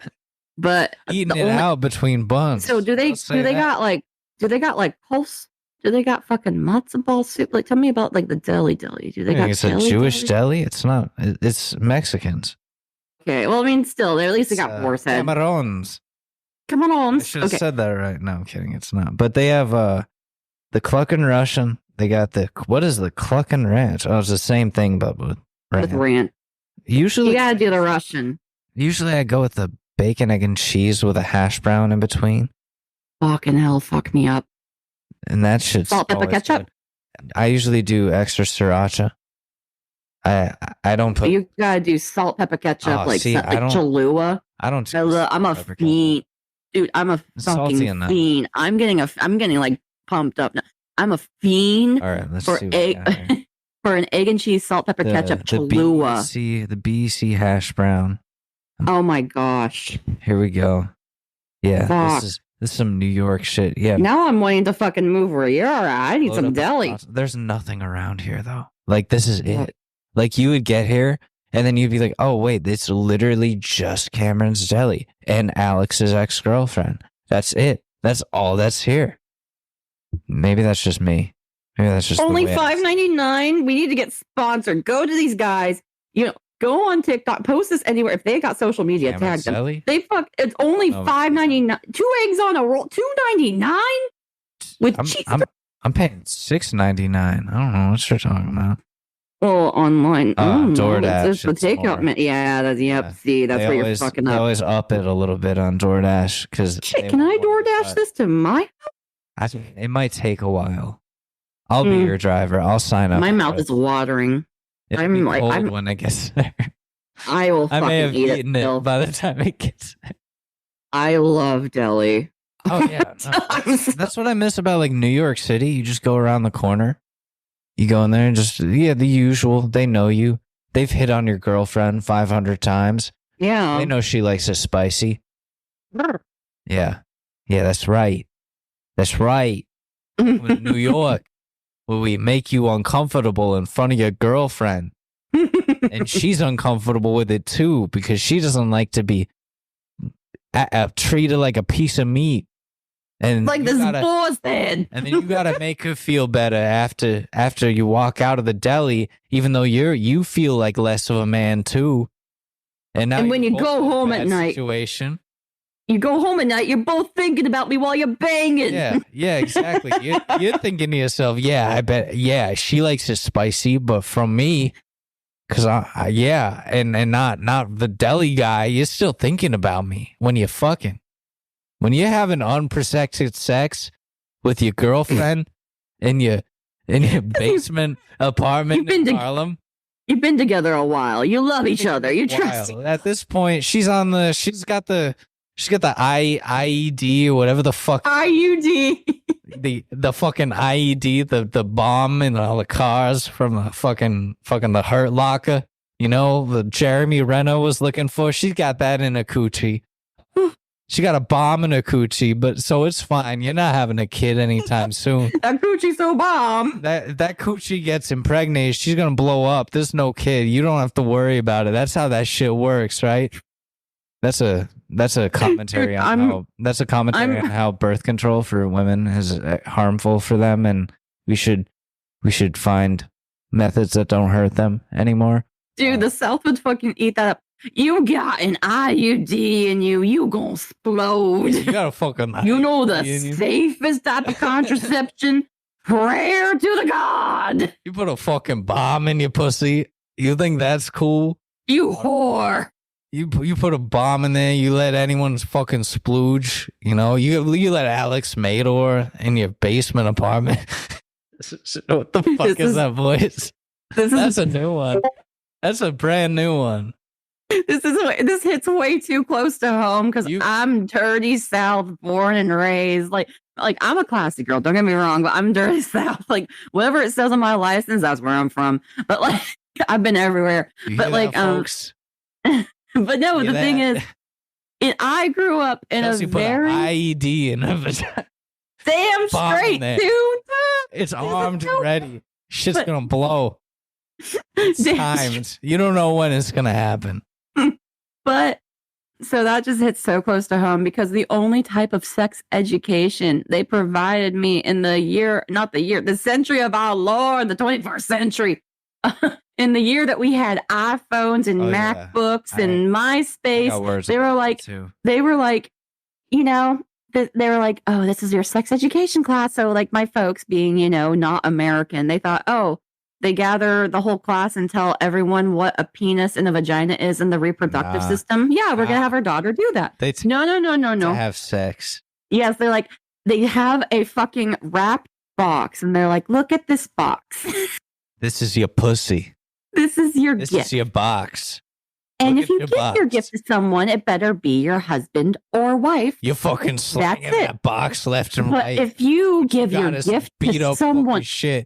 But eating it out between buns. So do they got like pulse? Do they got fucking matzo ball soup? Like, tell me about like the deli. Do they got? It's a Jewish deli. It's not. It's Mexicans. Okay. Well, I mean, still, at least they got boar's head. Camarons. I should have said that right. No, I'm kidding. It's not. But they have the Cluckin' Russian. They got what is the Cluckin' Ranch? Oh, it's the same thing, but with ranch. Usually, you gotta do the Russian. Usually, I go with the bacon, egg, and cheese with a hash brown in between. Fucking hell, fuck me up. And that should salt, pepper, ketchup. Good. I usually do extra sriracha. I don't put. You gotta do salt, pepper, ketchup, like Cholula. I don't. I'm a fiend, dude. I'm a fucking fiend. I'm getting like pumped up. I'm a fiend. All right, let's for egg for an egg and cheese, salt, pepper, ketchup, Cholula. The BC hash brown. Oh my gosh. Here we go. Yeah, this is some New York shit. Yeah. Now I'm wanting to fucking move where you're at. I need some deli. There's nothing around here though. Like this is it. Like you would get here And then you'd be like, oh, wait, it's literally just Cameron's Deli and Alex's ex-girlfriend. That's it. That's all that's here. Maybe that's just me. Maybe that's just only the way $5.99. We need to get sponsored. Go to these guys. Go on TikTok. Post this anywhere. If they got social media, Cameron's tag them. Deli? It's only Oh, $5.99. 2 eggs on a roll. $2.99 with cheese. I'm paying $6.99. I don't know what you're talking about. Well, online. DoorDash. It's the takeout. Yeah, that's, yep. Yeah. See, that's where you're fucking They up. always up it a little bit on DoorDash because. Can I DoorDash this to my house? It might take a while. I'll be your driver. I'll sign up. My mouth is watering. I'm cold when it gets there. I will I fucking may have eat eaten it by the time it gets there. I love deli. Oh yeah, no, that's what I miss about like New York City. You just go around the corner, you go in there and just the usual. They know you. They've hit on your girlfriend 500 times. Yeah, they know she likes it spicy. Yeah, that's right. That's right. With New York, where we make you uncomfortable in front of your girlfriend, and she's uncomfortable with it too because she doesn't like to be treated like a piece of meat. And like this boar's head. And then you gotta make her feel better after you walk out of the deli, even though you feel like less of a man too. And when you go home at night, you go home at night, you're both thinking about me while you're banging. Yeah, exactly. You're thinking to yourself, I bet, she likes it spicy, but from me, because and not the deli guy, you're still thinking about me when you're fucking. When you're having unprotected sex with your girlfriend in your basement apartment in Harlem. You've been together a while. You love each other. You trust. At this point, she's got the IED or whatever the fuck. IUD. The fucking IED, the bomb in all the cars from the fucking the Hurt Locker. The Jeremy Renner was looking for. She's got that in a coochie. She got a bomb in her coochie, but so it's fine. You're not having a kid anytime soon. That coochie's so bomb. That coochie gets impregnated. She's gonna blow up. There's no kid. You don't have to worry about it. That's how that shit works, right? That's a commentary on how birth control for women is harmful for them, and we should find methods that don't hurt them anymore. Dude, the South would fucking eat that up. You got an IUD in you gonna explode. You got a fucking the safest type of contraception. Prayer to the God. You put a fucking bomb in your pussy. You think that's cool? You whore. You put a bomb in there. You let anyone fucking splooge. You let Alex Mador in your basement apartment. What the fuck is that voice? That's a new one. That's a brand new one. This hits way too close to home because I'm dirty South, born and raised. Like I'm a classy girl. Don't get me wrong, but I'm dirty South. Like whatever it says on my license, that's where I'm from. But like I've been everywhere. But like folks? But no, the thing is, I grew up in a very IED in a vagina. Damn straight, dude. It's armed and ready. Shit's gonna blow. It's timed. You don't know when it's gonna happen. But so that just hits so close to home because the only type of sex education they provided me in the century of our Lord, the 21st century, in the year that we had iPhones and MacBooks and MySpace, they were like, oh, this is your sex education class. So like my folks being, not American, they thought, oh, they gather the whole class and tell everyone what a penis and a vagina is in the reproductive system. Yeah, we're going to have our daughter do that. No. To have sex. Yes, they're like, they have a fucking wrapped box and they're like, look at this box. This is your pussy. This is your gift. This is your box. And if you give your gift to someone, it better be your husband or wife. You're fucking slinging that box left and right. But if you give your gift to someone... Shit.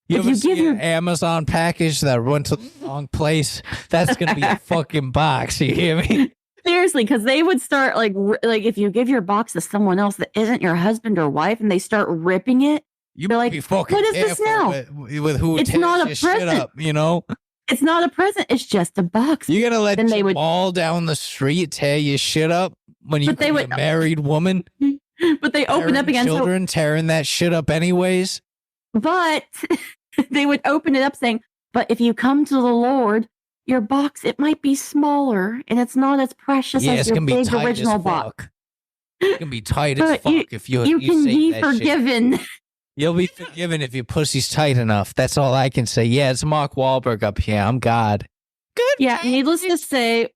If you give your Amazon package that went to the wrong place, that's going to be a fucking box. You hear me? Seriously, because they would start like if you give your box to someone else that isn't your husband or wife and they start ripping it, you're like, what is this now? With who it's not a your present. shit up, It's not a present. It's just a box. You're gonna let Then they would- all down the street tear your shit up when you But they be would- a married woman? But they open up Parent again. children tearing that shit up anyways. But they would open it up saying, but if you come to the Lord, your box, it might be smaller and it's not as precious as it's your gonna be big tight original as box. fuck. It's gonna be tight as But fuck if you can say be that shit. forgiven. You'll be forgiven if your pussy's tight enough. That's all I can say. Yeah, it's Mark Wahlberg up here. I'm God. Good. Yeah, needless to say,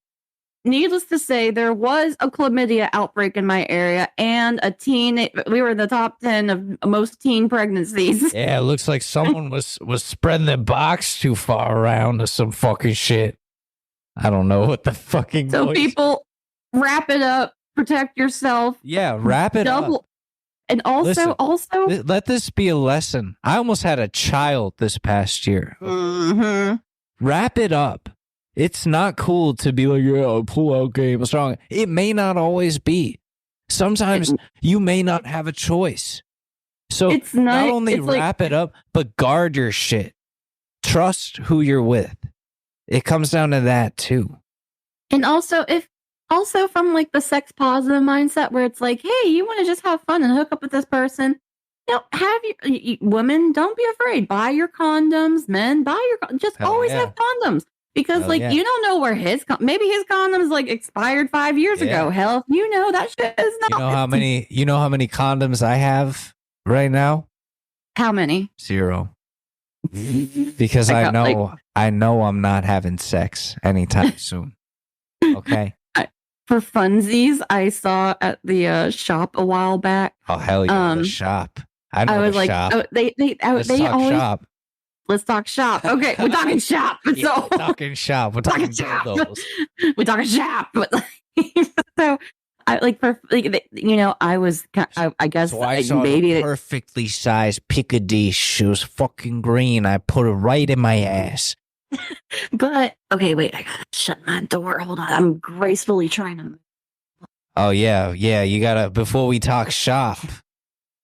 there was a chlamydia outbreak in my area and we were in the top 10 of most teen pregnancies. Yeah, it looks like someone was spreading their box too far around or some fucking shit. I don't know what the fucking So noise. people, wrap it up, protect yourself. Yeah, wrap it up. And also, Listen, let this be a lesson. I almost had a child this past year. Wrap it up. It's not cool to be like, yeah, pull-out game is strong. It may not always be. Sometimes you may not have a choice. So It's not not- only it's like- wrap it up, but guard your shit. Trust who you're with. It comes down to that too. And also, from like the sex positive mindset where it's like, hey, you want to just have fun and hook up with this person. Women, don't be afraid. Buy your condoms. Men, just Hell always yeah. have condoms. Because Hell yeah. you don't know where maybe his condoms like expired 5 years Yeah. ago. Hell, that shit is not. You know how many condoms I have right now? How many? 0. Because I know I'm not having sex anytime soon. Okay. For funsies, I saw at the shop a while back. Oh hell yeah, the shop. I know I was the like, shop. Let's Let's talk always shop. let's talk shop. Okay, we're talking shop. Yeah, So we're talking shop. We're talking Talking shop. dildos. we're talking shop. But so I I was I guess So I saw maybe the perfectly sized Piccadilly. She was fucking green. I put it right in my ass. but okay, wait, I gotta shut my door. Hold on. I'm gracefully trying to Oh yeah. You gotta before we talk shop.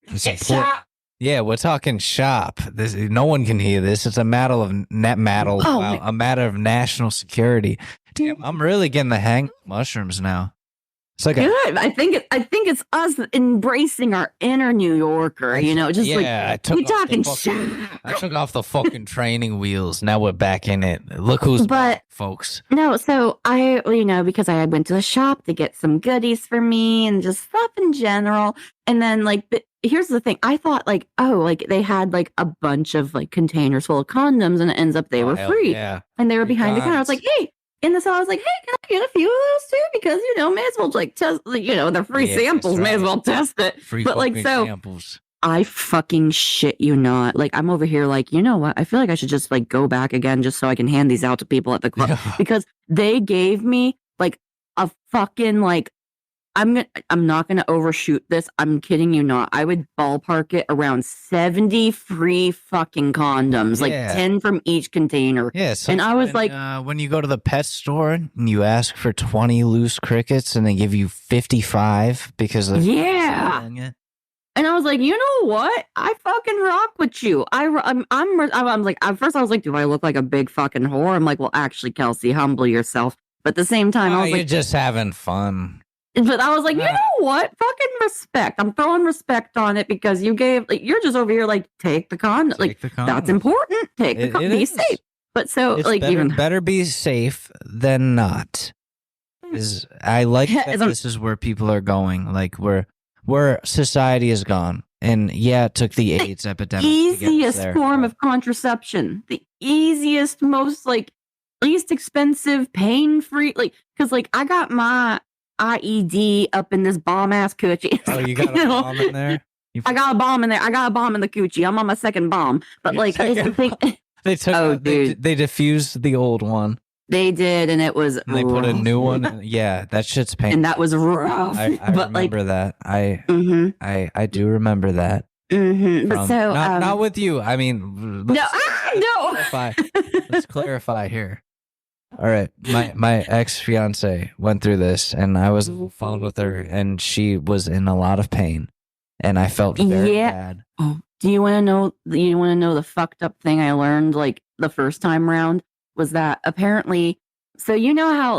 It's important. shop. Yeah, we're talking shop. No one can hear this. It's a matter of a matter of national security. Damn, I'm really getting the hang of mushrooms now. It's like Good. I think it's us embracing our inner New Yorker. Just yeah, like we talking shop. I took off the fucking training wheels. Now we're back in it. Look who's back, folks. No, so I, because I went to the shop to get some goodies for me and just stuff in general. And then, but here's the thing. I thought, they had, a bunch of, containers full of condoms, and it ends up they were hell free. Yeah. And they were Free behind the counter. I was condoms. like, hey. And so I was like, hey, can I get a few of those too? Because, may as well, test, they're free Yeah, samples. that's May as right. well test it. Free But, fucking so samples. I fucking shit you not. I'm over here you know what? I feel like I should just go back again just so I can hand these out to people at the club Yeah. because they gave me a fucking I'm not gonna overshoot this. I'm kidding you not. I would ballpark it around 70 free fucking condoms, Yeah. 10 from each container. Yeah, so And I was when you go to the pet store and you ask for 20 loose crickets and they give you 55 because of Yeah. selling it. And I was like, you know what? I fucking rock with you. I'm like, at first I was like, do I look like a big fucking whore? I'm like, well, actually, Kelsey, humble yourself. But at the same time, I was you're like, just having fun. but I was like, you know what? Fucking respect. I'm throwing respect on it because you gave, you're just over here, take the condom. Take the condom. That's important. Take the It condom. Be is. safe. But so, It's better be safe than not. I like that this is where people are going, where society has gone. And yeah, it took the AIDS epidemic to get us easiest there. form of contraception. The easiest, most least expensive, pain-free. Because I got my IED up in this bomb-ass coochie. Oh, you got a bomb in there? I got a bomb in there. I got a bomb in the coochie. I'm on my second bomb. But Your it's the second thing. They took Oh, dude. they diffused the old one. They did, and it was And they put a rough. new one in. Yeah, that shit's painful. And that was rough. I but remember that. mm-hmm, I do remember that. mm-hmm. But From- so not with you. I mean, no, no. clarify. Let's clarify here. All right, my ex fiance went through this, and I was on the phone with her, and she was in a lot of pain, and I felt very bad. Oh, do you want to know? You want to know the fucked up thing I learned the first time round? was that apparently, so you know how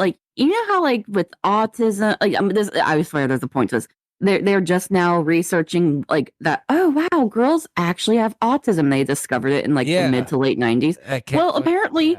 with autism, I swear there's a point to this. They're just now researching like that. Oh wow, girls actually have autism. They discovered it in like the mid to late 90s. Well, apparently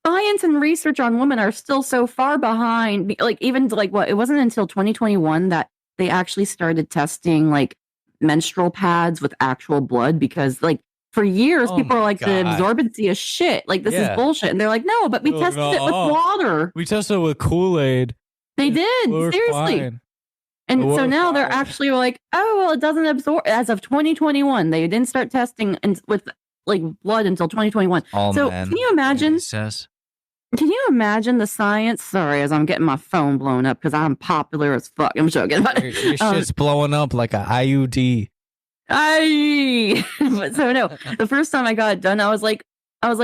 science and research on women are still so far behind. Like even like what, it wasn't until 2021 that they actually started testing like menstrual pads with actual blood, because like for years people are like, the absorbency is shit. Like this is bullshit. And they're like, no, but we tested it with water. We tested it with Kool-Aid. They did, seriously. Fine. And so now they're actually like, oh, well, it doesn't absorb. As of 2021, they didn't start testing with like blood until 2021. So can you imagine? Can you imagine the science? Sorry, as I'm getting my phone blown up because I'm popular as fuck. I'm joking. Your shit's blowing up like a IUD. But so no, the first time I got it done, I was like,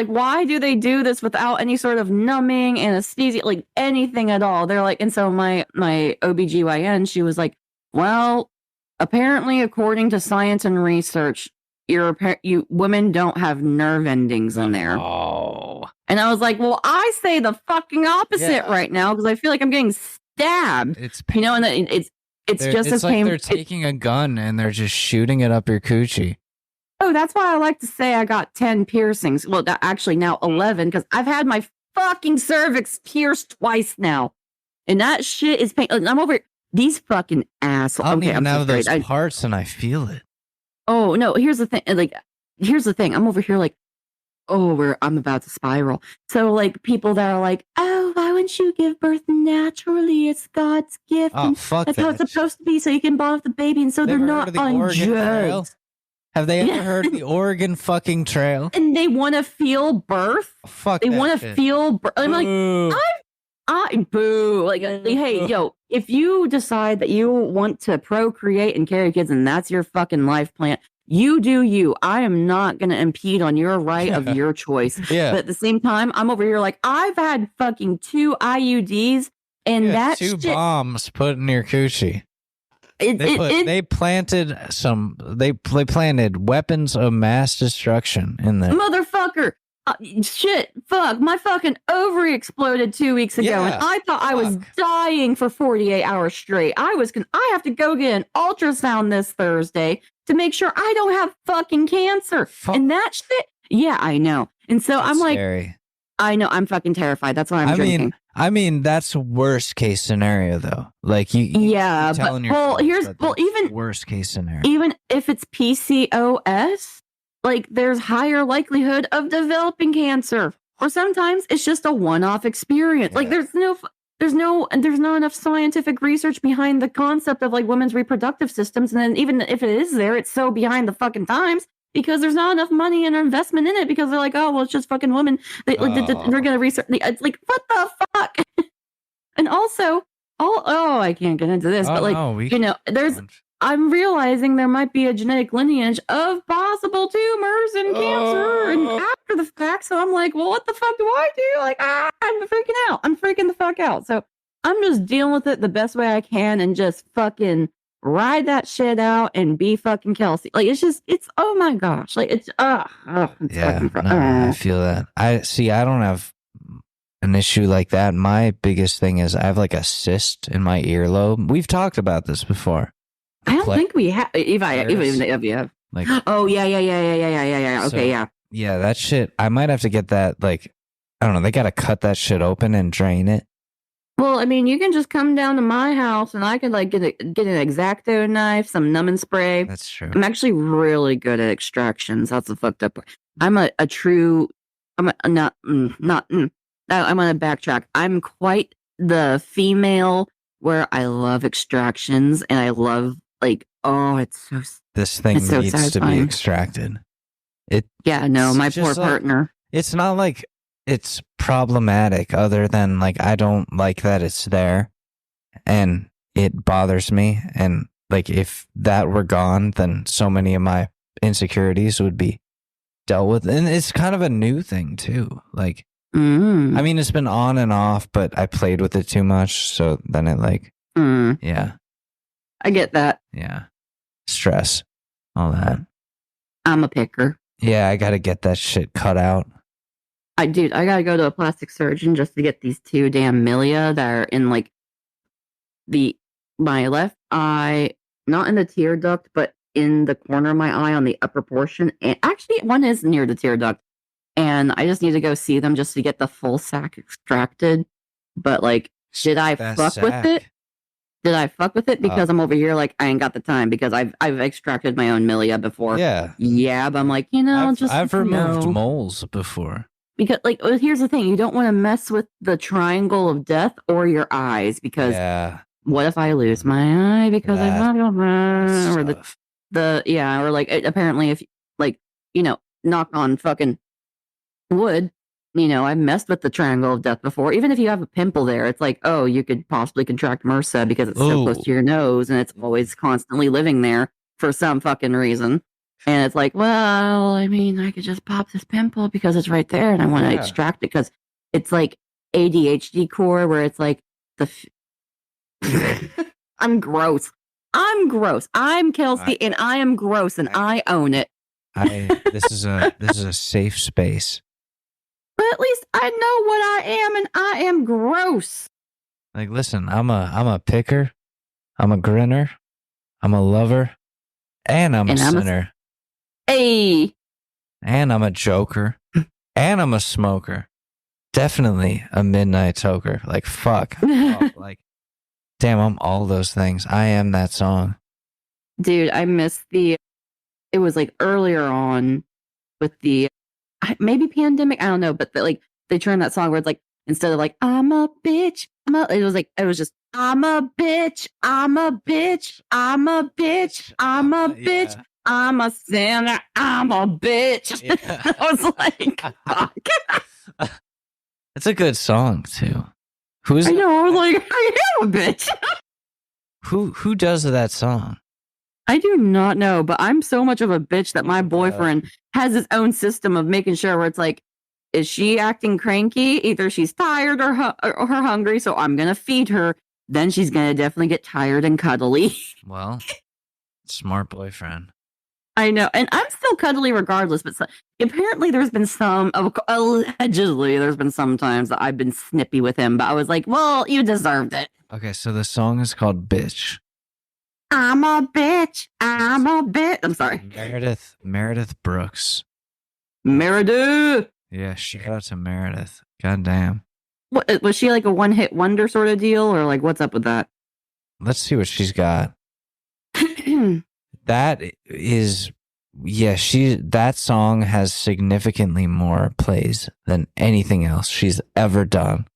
why do they do this without any sort of numbing, anesthesia, like anything at all? They're like, and so my OBGYN, she was like, well, apparently, according to science and research, you women don't have nerve endings in there. Oh. And I was like, well, I say the fucking opposite right now because I feel like I'm getting stabbed. It's and it's just as like they're taking a gun and they're just shooting it up your coochie. Oh, that's why I like to say I got 10 piercings. Well, actually now 11, because I've had my fucking cervix pierced twice now. And that shit is pain. I'm over these fucking assholes. I don't even have those parts and I feel it. Oh, no, here's the thing. Here's the thing. I'm over here like, I'm about to spiral. So like people that are like, oh, why wouldn't you give birth naturally? It's God's gift. Oh, fuck that's how it's supposed to be, so you can bond with the baby. And so they're not on drugs. Have they ever heard of the Oregon fucking Trail? And they want to feel birth. Fuck. They want to feel birth. I'm like, I boo. Like, hey, yo, if you decide that you want to procreate and carry kids, and that's your fucking life plan, you do you. I am not going to impede on your right of your choice. Yeah. But at the same time, I'm over here like, I've had fucking 2 IUDs, and that 2 bombs put in your coochie. They planted weapons of mass destruction in there. Motherfucker. Fuck. My fucking ovary exploded 2 weeks ago, and I thought I was dying for 48 hours straight. I have to go get an ultrasound this Thursday to make sure I don't have fucking cancer. And that shit. Yeah, I know. And so I'm like, scary. I know, I'm fucking terrified. That's why I'm drinking. I mean, that's worst case scenario though. Like even worst case scenario. Even if it's PCOS, like there's higher likelihood of developing cancer. Or sometimes it's just a one-off experience. Yeah. Like there's not enough scientific research behind the concept of like women's reproductive systems. And then even if it is there, it's so behind the fucking times because there's not enough money and investment in it because they're like, oh, well, it's just fucking women. They're going to research. It's like, what the fuck? And also, I can't get into this, but like, I'm realizing there might be a genetic lineage of possible tumors and cancer and after the fact. So I'm like, well, what the fuck do I do? Like, I'm freaking out. I'm freaking the fuck out. So I'm just dealing with it the best way I can and just fucking ride that shit out and be fucking Kelsey. Like, it's oh my gosh. Like, it's I feel that. I don't have an issue like that. My biggest thing is I have like a cyst in my earlobe. We've talked about this before. I don't think we have. Even if you have. Like, oh yeah. Okay, yeah. Yeah, that shit. I might have to get that. Like, I don't know. They got to cut that shit open and drain it. Well, I mean, you can just come down to my house and I can like get an X-Acto knife, some numbing spray. That's true. I'm actually really good at extractions. That's the fucked up part. I'm a true. I'm gonna backtrack. I'm quite the female where I love extractions and I love like, it's so. This thing needs to be extracted. My poor partner. It's not like it's problematic other than like I don't like that it's there and it bothers me, and like if that were gone then so many of my insecurities would be dealt with. And it's kind of a new thing too, like I mean it's been on and off, but I played with it too much, so then it like I get that. Yeah, stress, all that. I'm a picker. Yeah, I gotta get that shit cut out. Dude, I gotta go to a plastic surgeon just to get these 2 damn milia that are in like my left eye, not in the tear duct, but in the corner of my eye on the upper portion. And actually, one is near the tear duct. And I just need to go see them just to get the full sac extracted. But like, did I That fuck with sack. it? Did I fuck with it? Because I'm over here like I ain't got the time because I've extracted my own milia before. Yeah. Yeah, but I'm like, I've removed moles before. because like here's the thing, you don't want to mess with the triangle of death or your eyes because what if I lose my eye because I got or or like apparently if like knock on fucking wood, I've messed with the triangle of death before. Even if you have a pimple there, it's like, oh, you could possibly contract MRSA because it's so close to your nose and it's always constantly living there for some fucking reason. And it's like, well, I mean, I could just pop this pimple because it's right there and I want to extract it because it's like ADHD core where it's like I'm gross. I'm Kelsey and I am gross and I own it. This is a safe space. But at least I know what I am and I am gross. Like, listen, I'm a picker, I'm a grinner, I'm a lover, and I'm a sinner. Hey. And I'm a joker, and I'm a smoker. Definitely a midnight toker. Like, fuck. Like, damn, I'm all those things. I am that song. Dude, I missed it was like earlier on with the maybe pandemic, I don't know, but they turned that song where it's like instead of like I'm a bitch, it was just I'm a bitch, I'm a bitch, I'm a bitch, I'm a bitch, I'm a sinner, I'm a bitch. Yeah. I was like, fuck. It's a good song too. I know, I was like, I am a bitch. Who does that song? I do not know, but I'm so much of a bitch that my boyfriend has his own system of making sure where it's like, is she acting cranky? Either she's tired or hungry, so I'm going to feed her. Then she's going to definitely get tired and cuddly. Well, smart boyfriend. I know. And I'm still cuddly regardless, but apparently there's been allegedly, there's been some times that I've been snippy with him, but I was like, well, you deserved it. Okay, so the song is called Bitch. I'm a bitch. I'm a bitch. I'm sorry. Meredith Brooks. Meredith. Yeah, shout out to Meredith. God damn. What was she like a one-hit wonder sort of deal, or like what's up with that? Let's see what she's got. That song has significantly more plays than anything else she's ever done.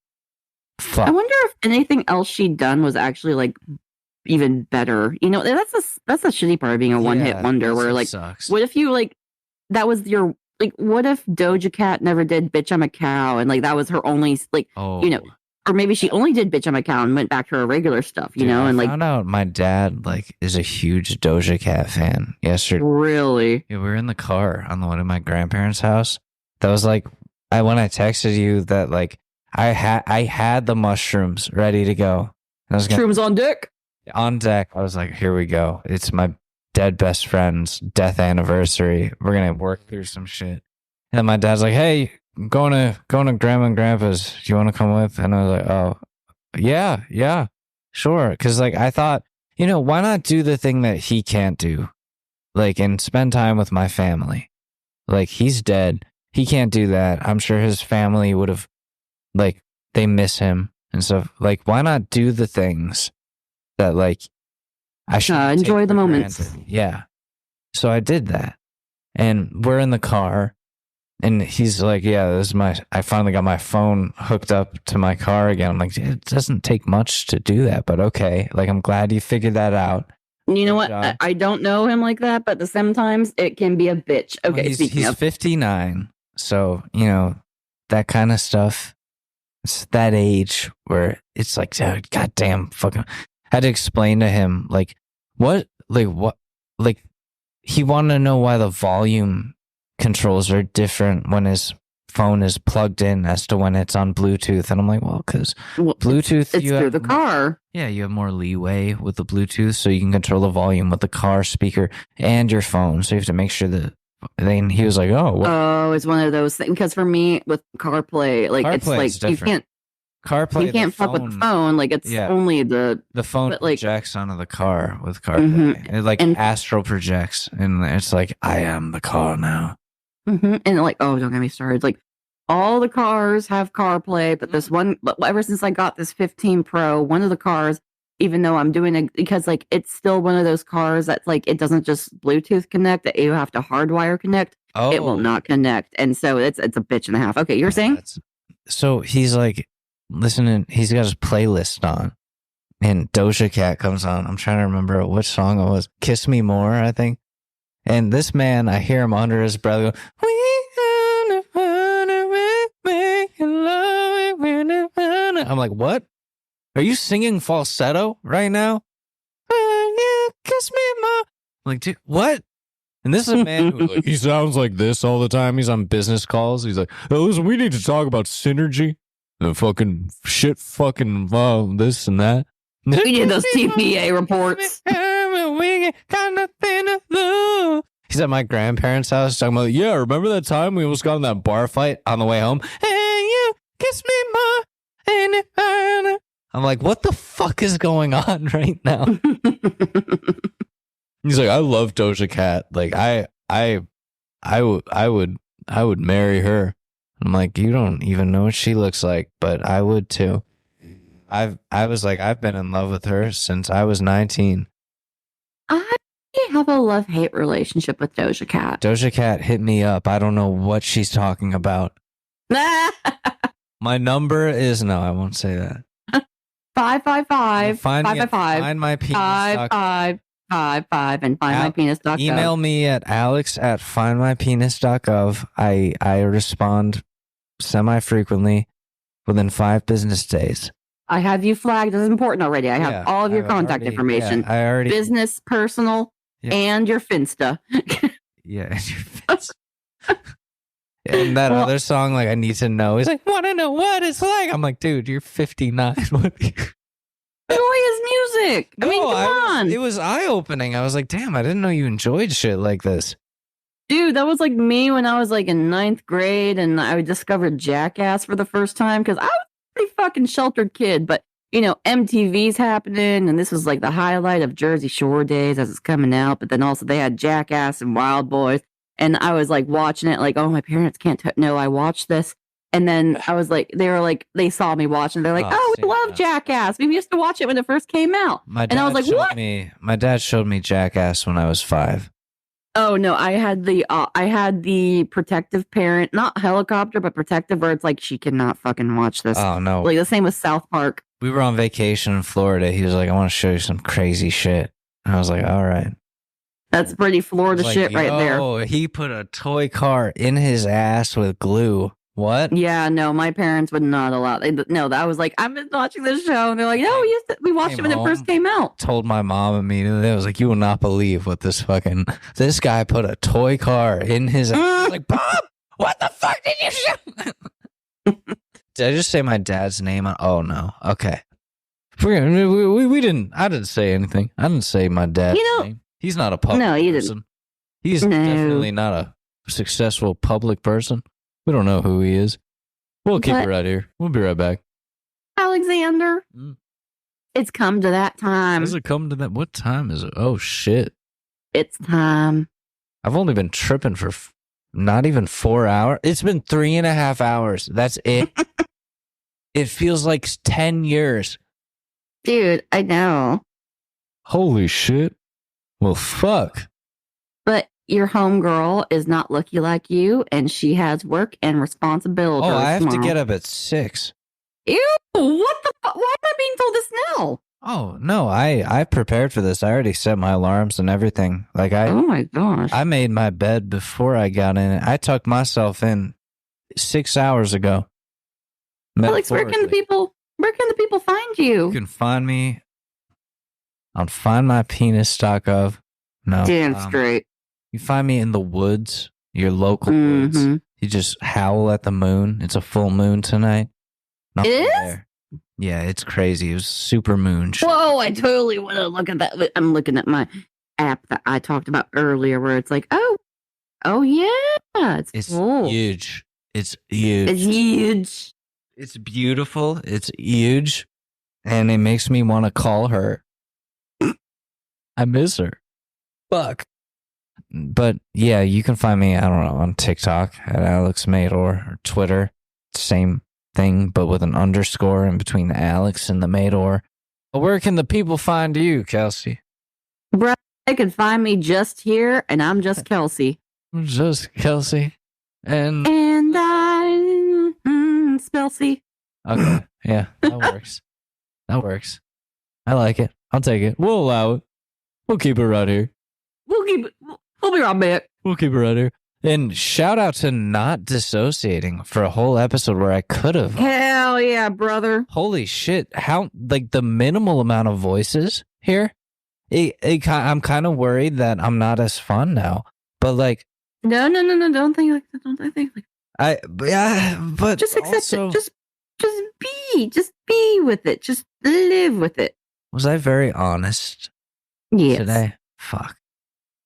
Fuck. I wonder if anything else she'd done was actually like even better. That's the shitty part of being a one-hit wonder where like sucks. What if you like that was your like what if Doja Cat never did Bitch I'm a Cow and like that was her only like or maybe she only did Bitch I'm a Cow and went back to her regular stuff, Dude, and I found out my dad like is a huge Doja Cat fan yesterday. Really? Yeah, we were in the car on the way to my grandparents' house. That was like when I texted you that like I had the mushrooms ready to go. Shrooms on deck. On deck, I was like, here we go. It's my dead best friend's death anniversary. We're going to work through some shit. And then my dad's like, hey, I'm going to grandma and grandpa's. Do you want to come with? And I was like, oh, yeah, sure. Because like I thought, why not do the thing that he can't do? Like, and spend time with my family. Like, he's dead. He can't do that. I'm sure his family would have, like, they miss him and stuff. Like, why not do the things that like I should enjoy the moments. Yeah. So I did that. And we're in the car and he's like, yeah, I finally got my phone hooked up to my car again. I'm like, it doesn't take much to do that, but okay. Like, I'm glad you figured that out. You know what? I don't know him like that, but sometimes it can be a bitch. Okay. Well, he's 59. So, that kind of stuff. It's that age where it's like, goddamn fucking. I had to explain to him what he wanted to know why the volume controls are different when his phone is plugged in as to when it's on Bluetooth. And I'm like, well, because Bluetooth, it's through the car. Yeah, you have more leeway with the Bluetooth, so you can control the volume with the car speaker and your phone. So you have to make sure the then he was like, "Oh, what? Oh, it's one of those things. Because for me, with CarPlay, like it's CarPlay like is different. you can't fuck with the phone. Like it's only the phone but, like, projects onto the car with CarPlay. It like and- astral projects, and it's like I am the car now. And like, oh, don't get me started. Like all the cars have CarPlay, but this one, but ever since I got this 15 Pro, one of the cars, even though I'm doing it because like it's still one of those cars that's like it doesn't just Bluetooth connect, that you have to hardwire connect. Oh, It will not connect, and so it's a bitch and a half. Okay, you're saying? So he's like listening. He's got his playlist on, and Doja Cat comes on. I'm trying to remember which song it was. "Kiss Me More," I think. And this man, I hear him under his breath go, I'm like, what? Are you singing falsetto right now? Kiss me more. I'm like, dude, what? And this is a man who, like, he sounds like this all the time. He's on business calls. He's like, oh, listen, we need to talk about synergy. The fucking shit, fucking this and that. We did those TPA reports. He's at my grandparents' house talking about, yeah, remember that time we almost got in that bar fight on the way home? Hey, you kiss me more. I'm like, what the fuck is going on right now? He's like, I love Doja Cat. Like, I would marry her. I'm like, you don't even know what she looks like, but I would too. I was like, I've been in love with her since I was 19. I have a love-hate relationship with Doja Cat. Doja Cat hit me up. I don't know what she's talking about. My number is, no, I won't say that. 555 Find 555 find my penis. 5555 and findmypenis.gov. Email me at alex@findmypenis.gov. I respond semi-frequently within 5 business days. I have you flagged as important already. I have all of your contact information. Yeah, I already business, personal, and your Finsta. Yeah, and your Finsta. And that other song, like, I need to know. He's like, want to know what it's like. I'm like, dude, you're 59. Enjoy his music. I mean, come on. It was eye-opening. I was like, damn, I didn't know you enjoyed shit like this. Dude, that was like me when I was like in 9th grade and I discovered Jackass for the first time because I was a pretty fucking sheltered kid. But, you know, MTV's happening and this was like the highlight of Jersey Shore days as it's coming out. But then also they had Jackass and Wild Boys. And I was like watching it like, oh, my parents can't know I watched this. And then I was like, they saw me watching. They're like, oh, we love Jackass. We used to watch it when it first came out. And I was like, what? My dad showed me Jackass when I was 5. Oh no, I had the protective parent, not helicopter, but protective, where it's like she cannot fucking watch this. Oh no. Like the same with South Park. We were on vacation in Florida. He was like, I want to show you some crazy shit. And I was like, all right. That's pretty Florida shit right there. Oh, he put a toy car in his ass with glue. What? Yeah, no, my parents would not allow. No, that was like, I've been watching this show, and they're like, no, we watched it when it first came out. Told my mom immediately. I was like, you will not believe what this guy put a toy car in his ass. I was like, Bob, what the fuck did you show? Did I just say my dad's name? Oh no. Okay. We didn't. I didn't say anything. I didn't say my dad's name. He's not a public person. He's definitely not a successful public person. We don't know who he is. We'll keep it right here. We'll be right back. Alexander, it's come to that time. Does it come to that? What time is it? Oh, shit. It's time. I've only been tripping for not even 4 hours. It's been 3.5 hours. That's it. It feels like 10 years. Dude, I know. Holy shit. Well, fuck. But your homegirl is not lucky like you, and she has work and responsibilities. Oh, I have to get up at 6. Ew, what the fuck? Why am I being told this now? Oh, no, I prepared for this. I already set my alarms and everything. Like oh my gosh. I made my bed before I got in it. I tucked myself in 6 hours ago. Alex, where can the people find you? You can find me on findmypenis.gov. No. Damn straight. You find me in the woods, your local woods. You just howl at the moon. It's a full moon tonight. It is? There. Yeah, it's crazy. It was super moon. Whoa, I totally want to look at that. I'm looking at my app that I talked about earlier where it's like, oh, Oh yeah, It's cool. huge. It's huge. It's huge. It's beautiful. It's huge. And it makes me want to call her. I miss her. Fuck. But yeah, you can find me, I don't know, on TikTok at Alex Mador or Twitter. Same thing, but with an underscore in between the Alex and the Mador. Where can the people find you, Kelsey? Bro, they can find me just here, and I'm just Kelsey. Just Kelsey. And I'm Spelsy. okay, yeah, that works. That works. I like it. I'll take it. We'll allow it. We'll keep it right here. We'll be right back. We'll keep it right here. And shout out to not dissociating for a whole episode where I could have. Hell yeah, brother. Holy shit. How, like, the minimal amount of voices here? I'm kind of worried that I'm not as fun now. But, like. No. Don't think like that. Don't think like that. But just accept also, it. Just be with it. Just live with it. Was I very honest today? Fuck.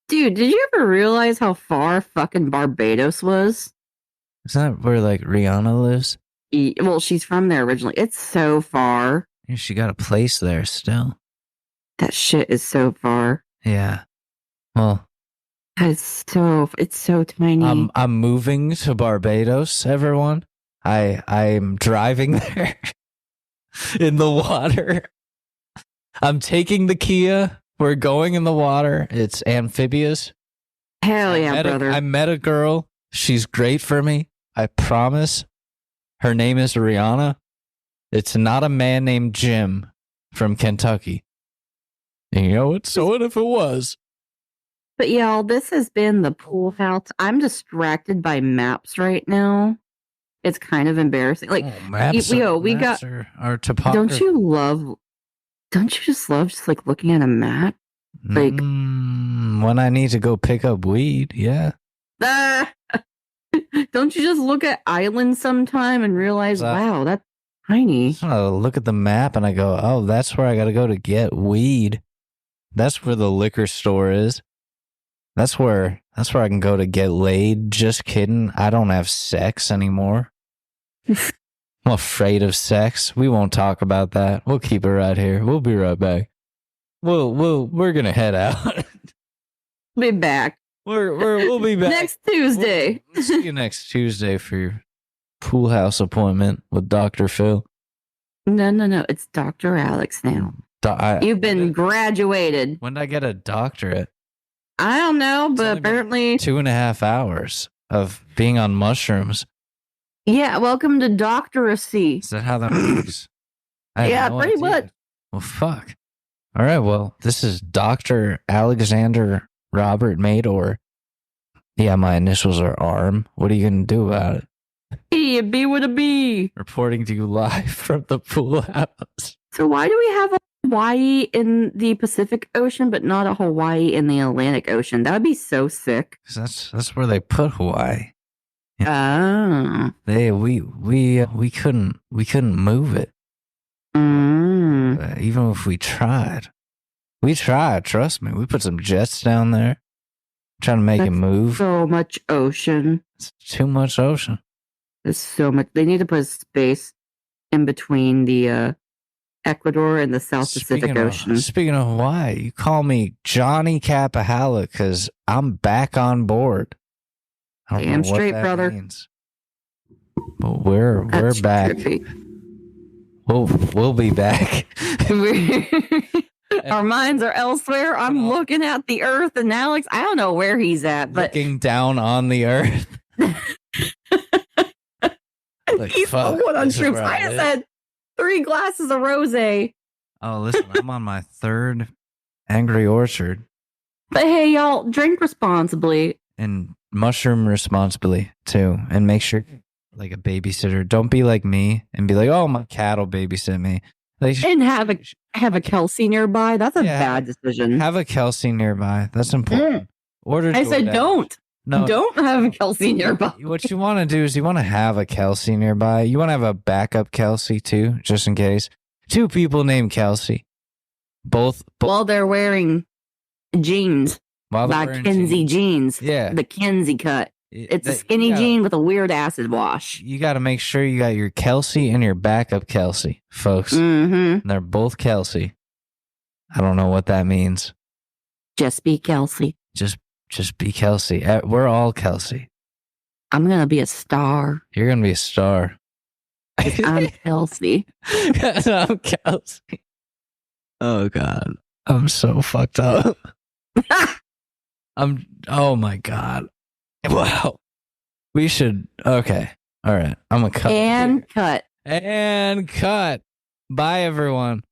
Dude, did you ever realize how far fucking Barbados was? Is that where, like, Rihanna lives? Well, she's from there originally. It's so far. Yeah, she got a place there still. That shit is so far. Yeah. Well. It's so tiny. I'm moving to Barbados, everyone. I'm driving there in the water. I'm taking the Kia. We're going in the water. It's amphibious. Hell yeah, brother. I met a girl. She's great for me. I promise. Her name is Rihanna. It's not a man named Jim from Kentucky. And you know what? So what if it was? But y'all, this has been the pool house. I'm distracted by maps right now. It's kind of embarrassing. Like, maps got our topography. Don't you just love just like looking at a map? Like when I need to go pick up weed, yeah. Don't you just look at islands sometime and realize, wow, that's tiny. I look at the map and I go, oh, that's where I got to go to get weed. That's where the liquor store is. That's where I can go to get laid. Just kidding. I don't have sex anymore. I'm afraid of sex. We won't talk about that. We'll keep it right here. We'll be right back. We're gonna head out. Be back. We'll be back next Tuesday. We'll see you next Tuesday for your pool house appointment with Dr. Phil. No. It's Dr. Alex now. You've been graduated. When did I get a doctorate? I don't know, but apparently 2.5 hours of being on mushrooms. Yeah, welcome to doctoracy. Is that how that works? Yeah, pretty much. Well, fuck. All right, well, this is Dr. Alexander Robert Mador. Yeah, my initials are ARM. What are you going to do about it? A B with a B. Reporting to you live from the pool house. So why do we have a Hawaii in the Pacific Ocean, but not a Hawaii in the Atlantic Ocean? That would be so sick. That's where they put Hawaii. Yeah. We couldn't move it. Even if we tried. Trust me. We put some jets down there, trying to make it move. So much ocean. It's too much ocean. There's so much. They need to put a space in between the Ecuador and the South Pacific Ocean. Speaking of Hawaii, you call me Johnny Capahala because I'm back on board. Damn straight, brother. Means. But we're back. We'll be back. Our minds are elsewhere. I'm looking at the earth, and Alex, I don't know where he's at, but looking down on the earth. Like, he's one on shrooms. I just had 3 glasses of rosé. Oh, listen, I'm on my 3rd Angry Orchard. But hey, y'all, drink responsibly. And mushroom responsibly, too. And make sure, like a babysitter, don't be like me and be like, oh, my cat will babysit me. And have a Kelsey nearby. That's a bad decision. Have a Kelsey nearby. That's important. I said don't. No, don't have a Kelsey nearby. What you want to do is you want to have a Kelsey nearby. You want to have a backup Kelsey too, just in case. 2 people named Kelsey. Both while they're wearing jeans. While they're By wearing Kinsey jeans. Yeah. The Kinsey cut. It's a skinny jean with a weird acid wash. You got to make sure you got your Kelsey and your backup Kelsey, folks. Mm-hmm. And they're both Kelsey. I don't know what that means. Just be Kelsey. Just be Kelsey. We're all Kelsey. I'm going to be a star. You're going to be a star. I'm Kelsey. I'm Kelsey. Oh, God. I'm so fucked up. Oh, my God. Wow. We should. Okay. All right. I'm going to cut. And cut. And cut. Bye, everyone.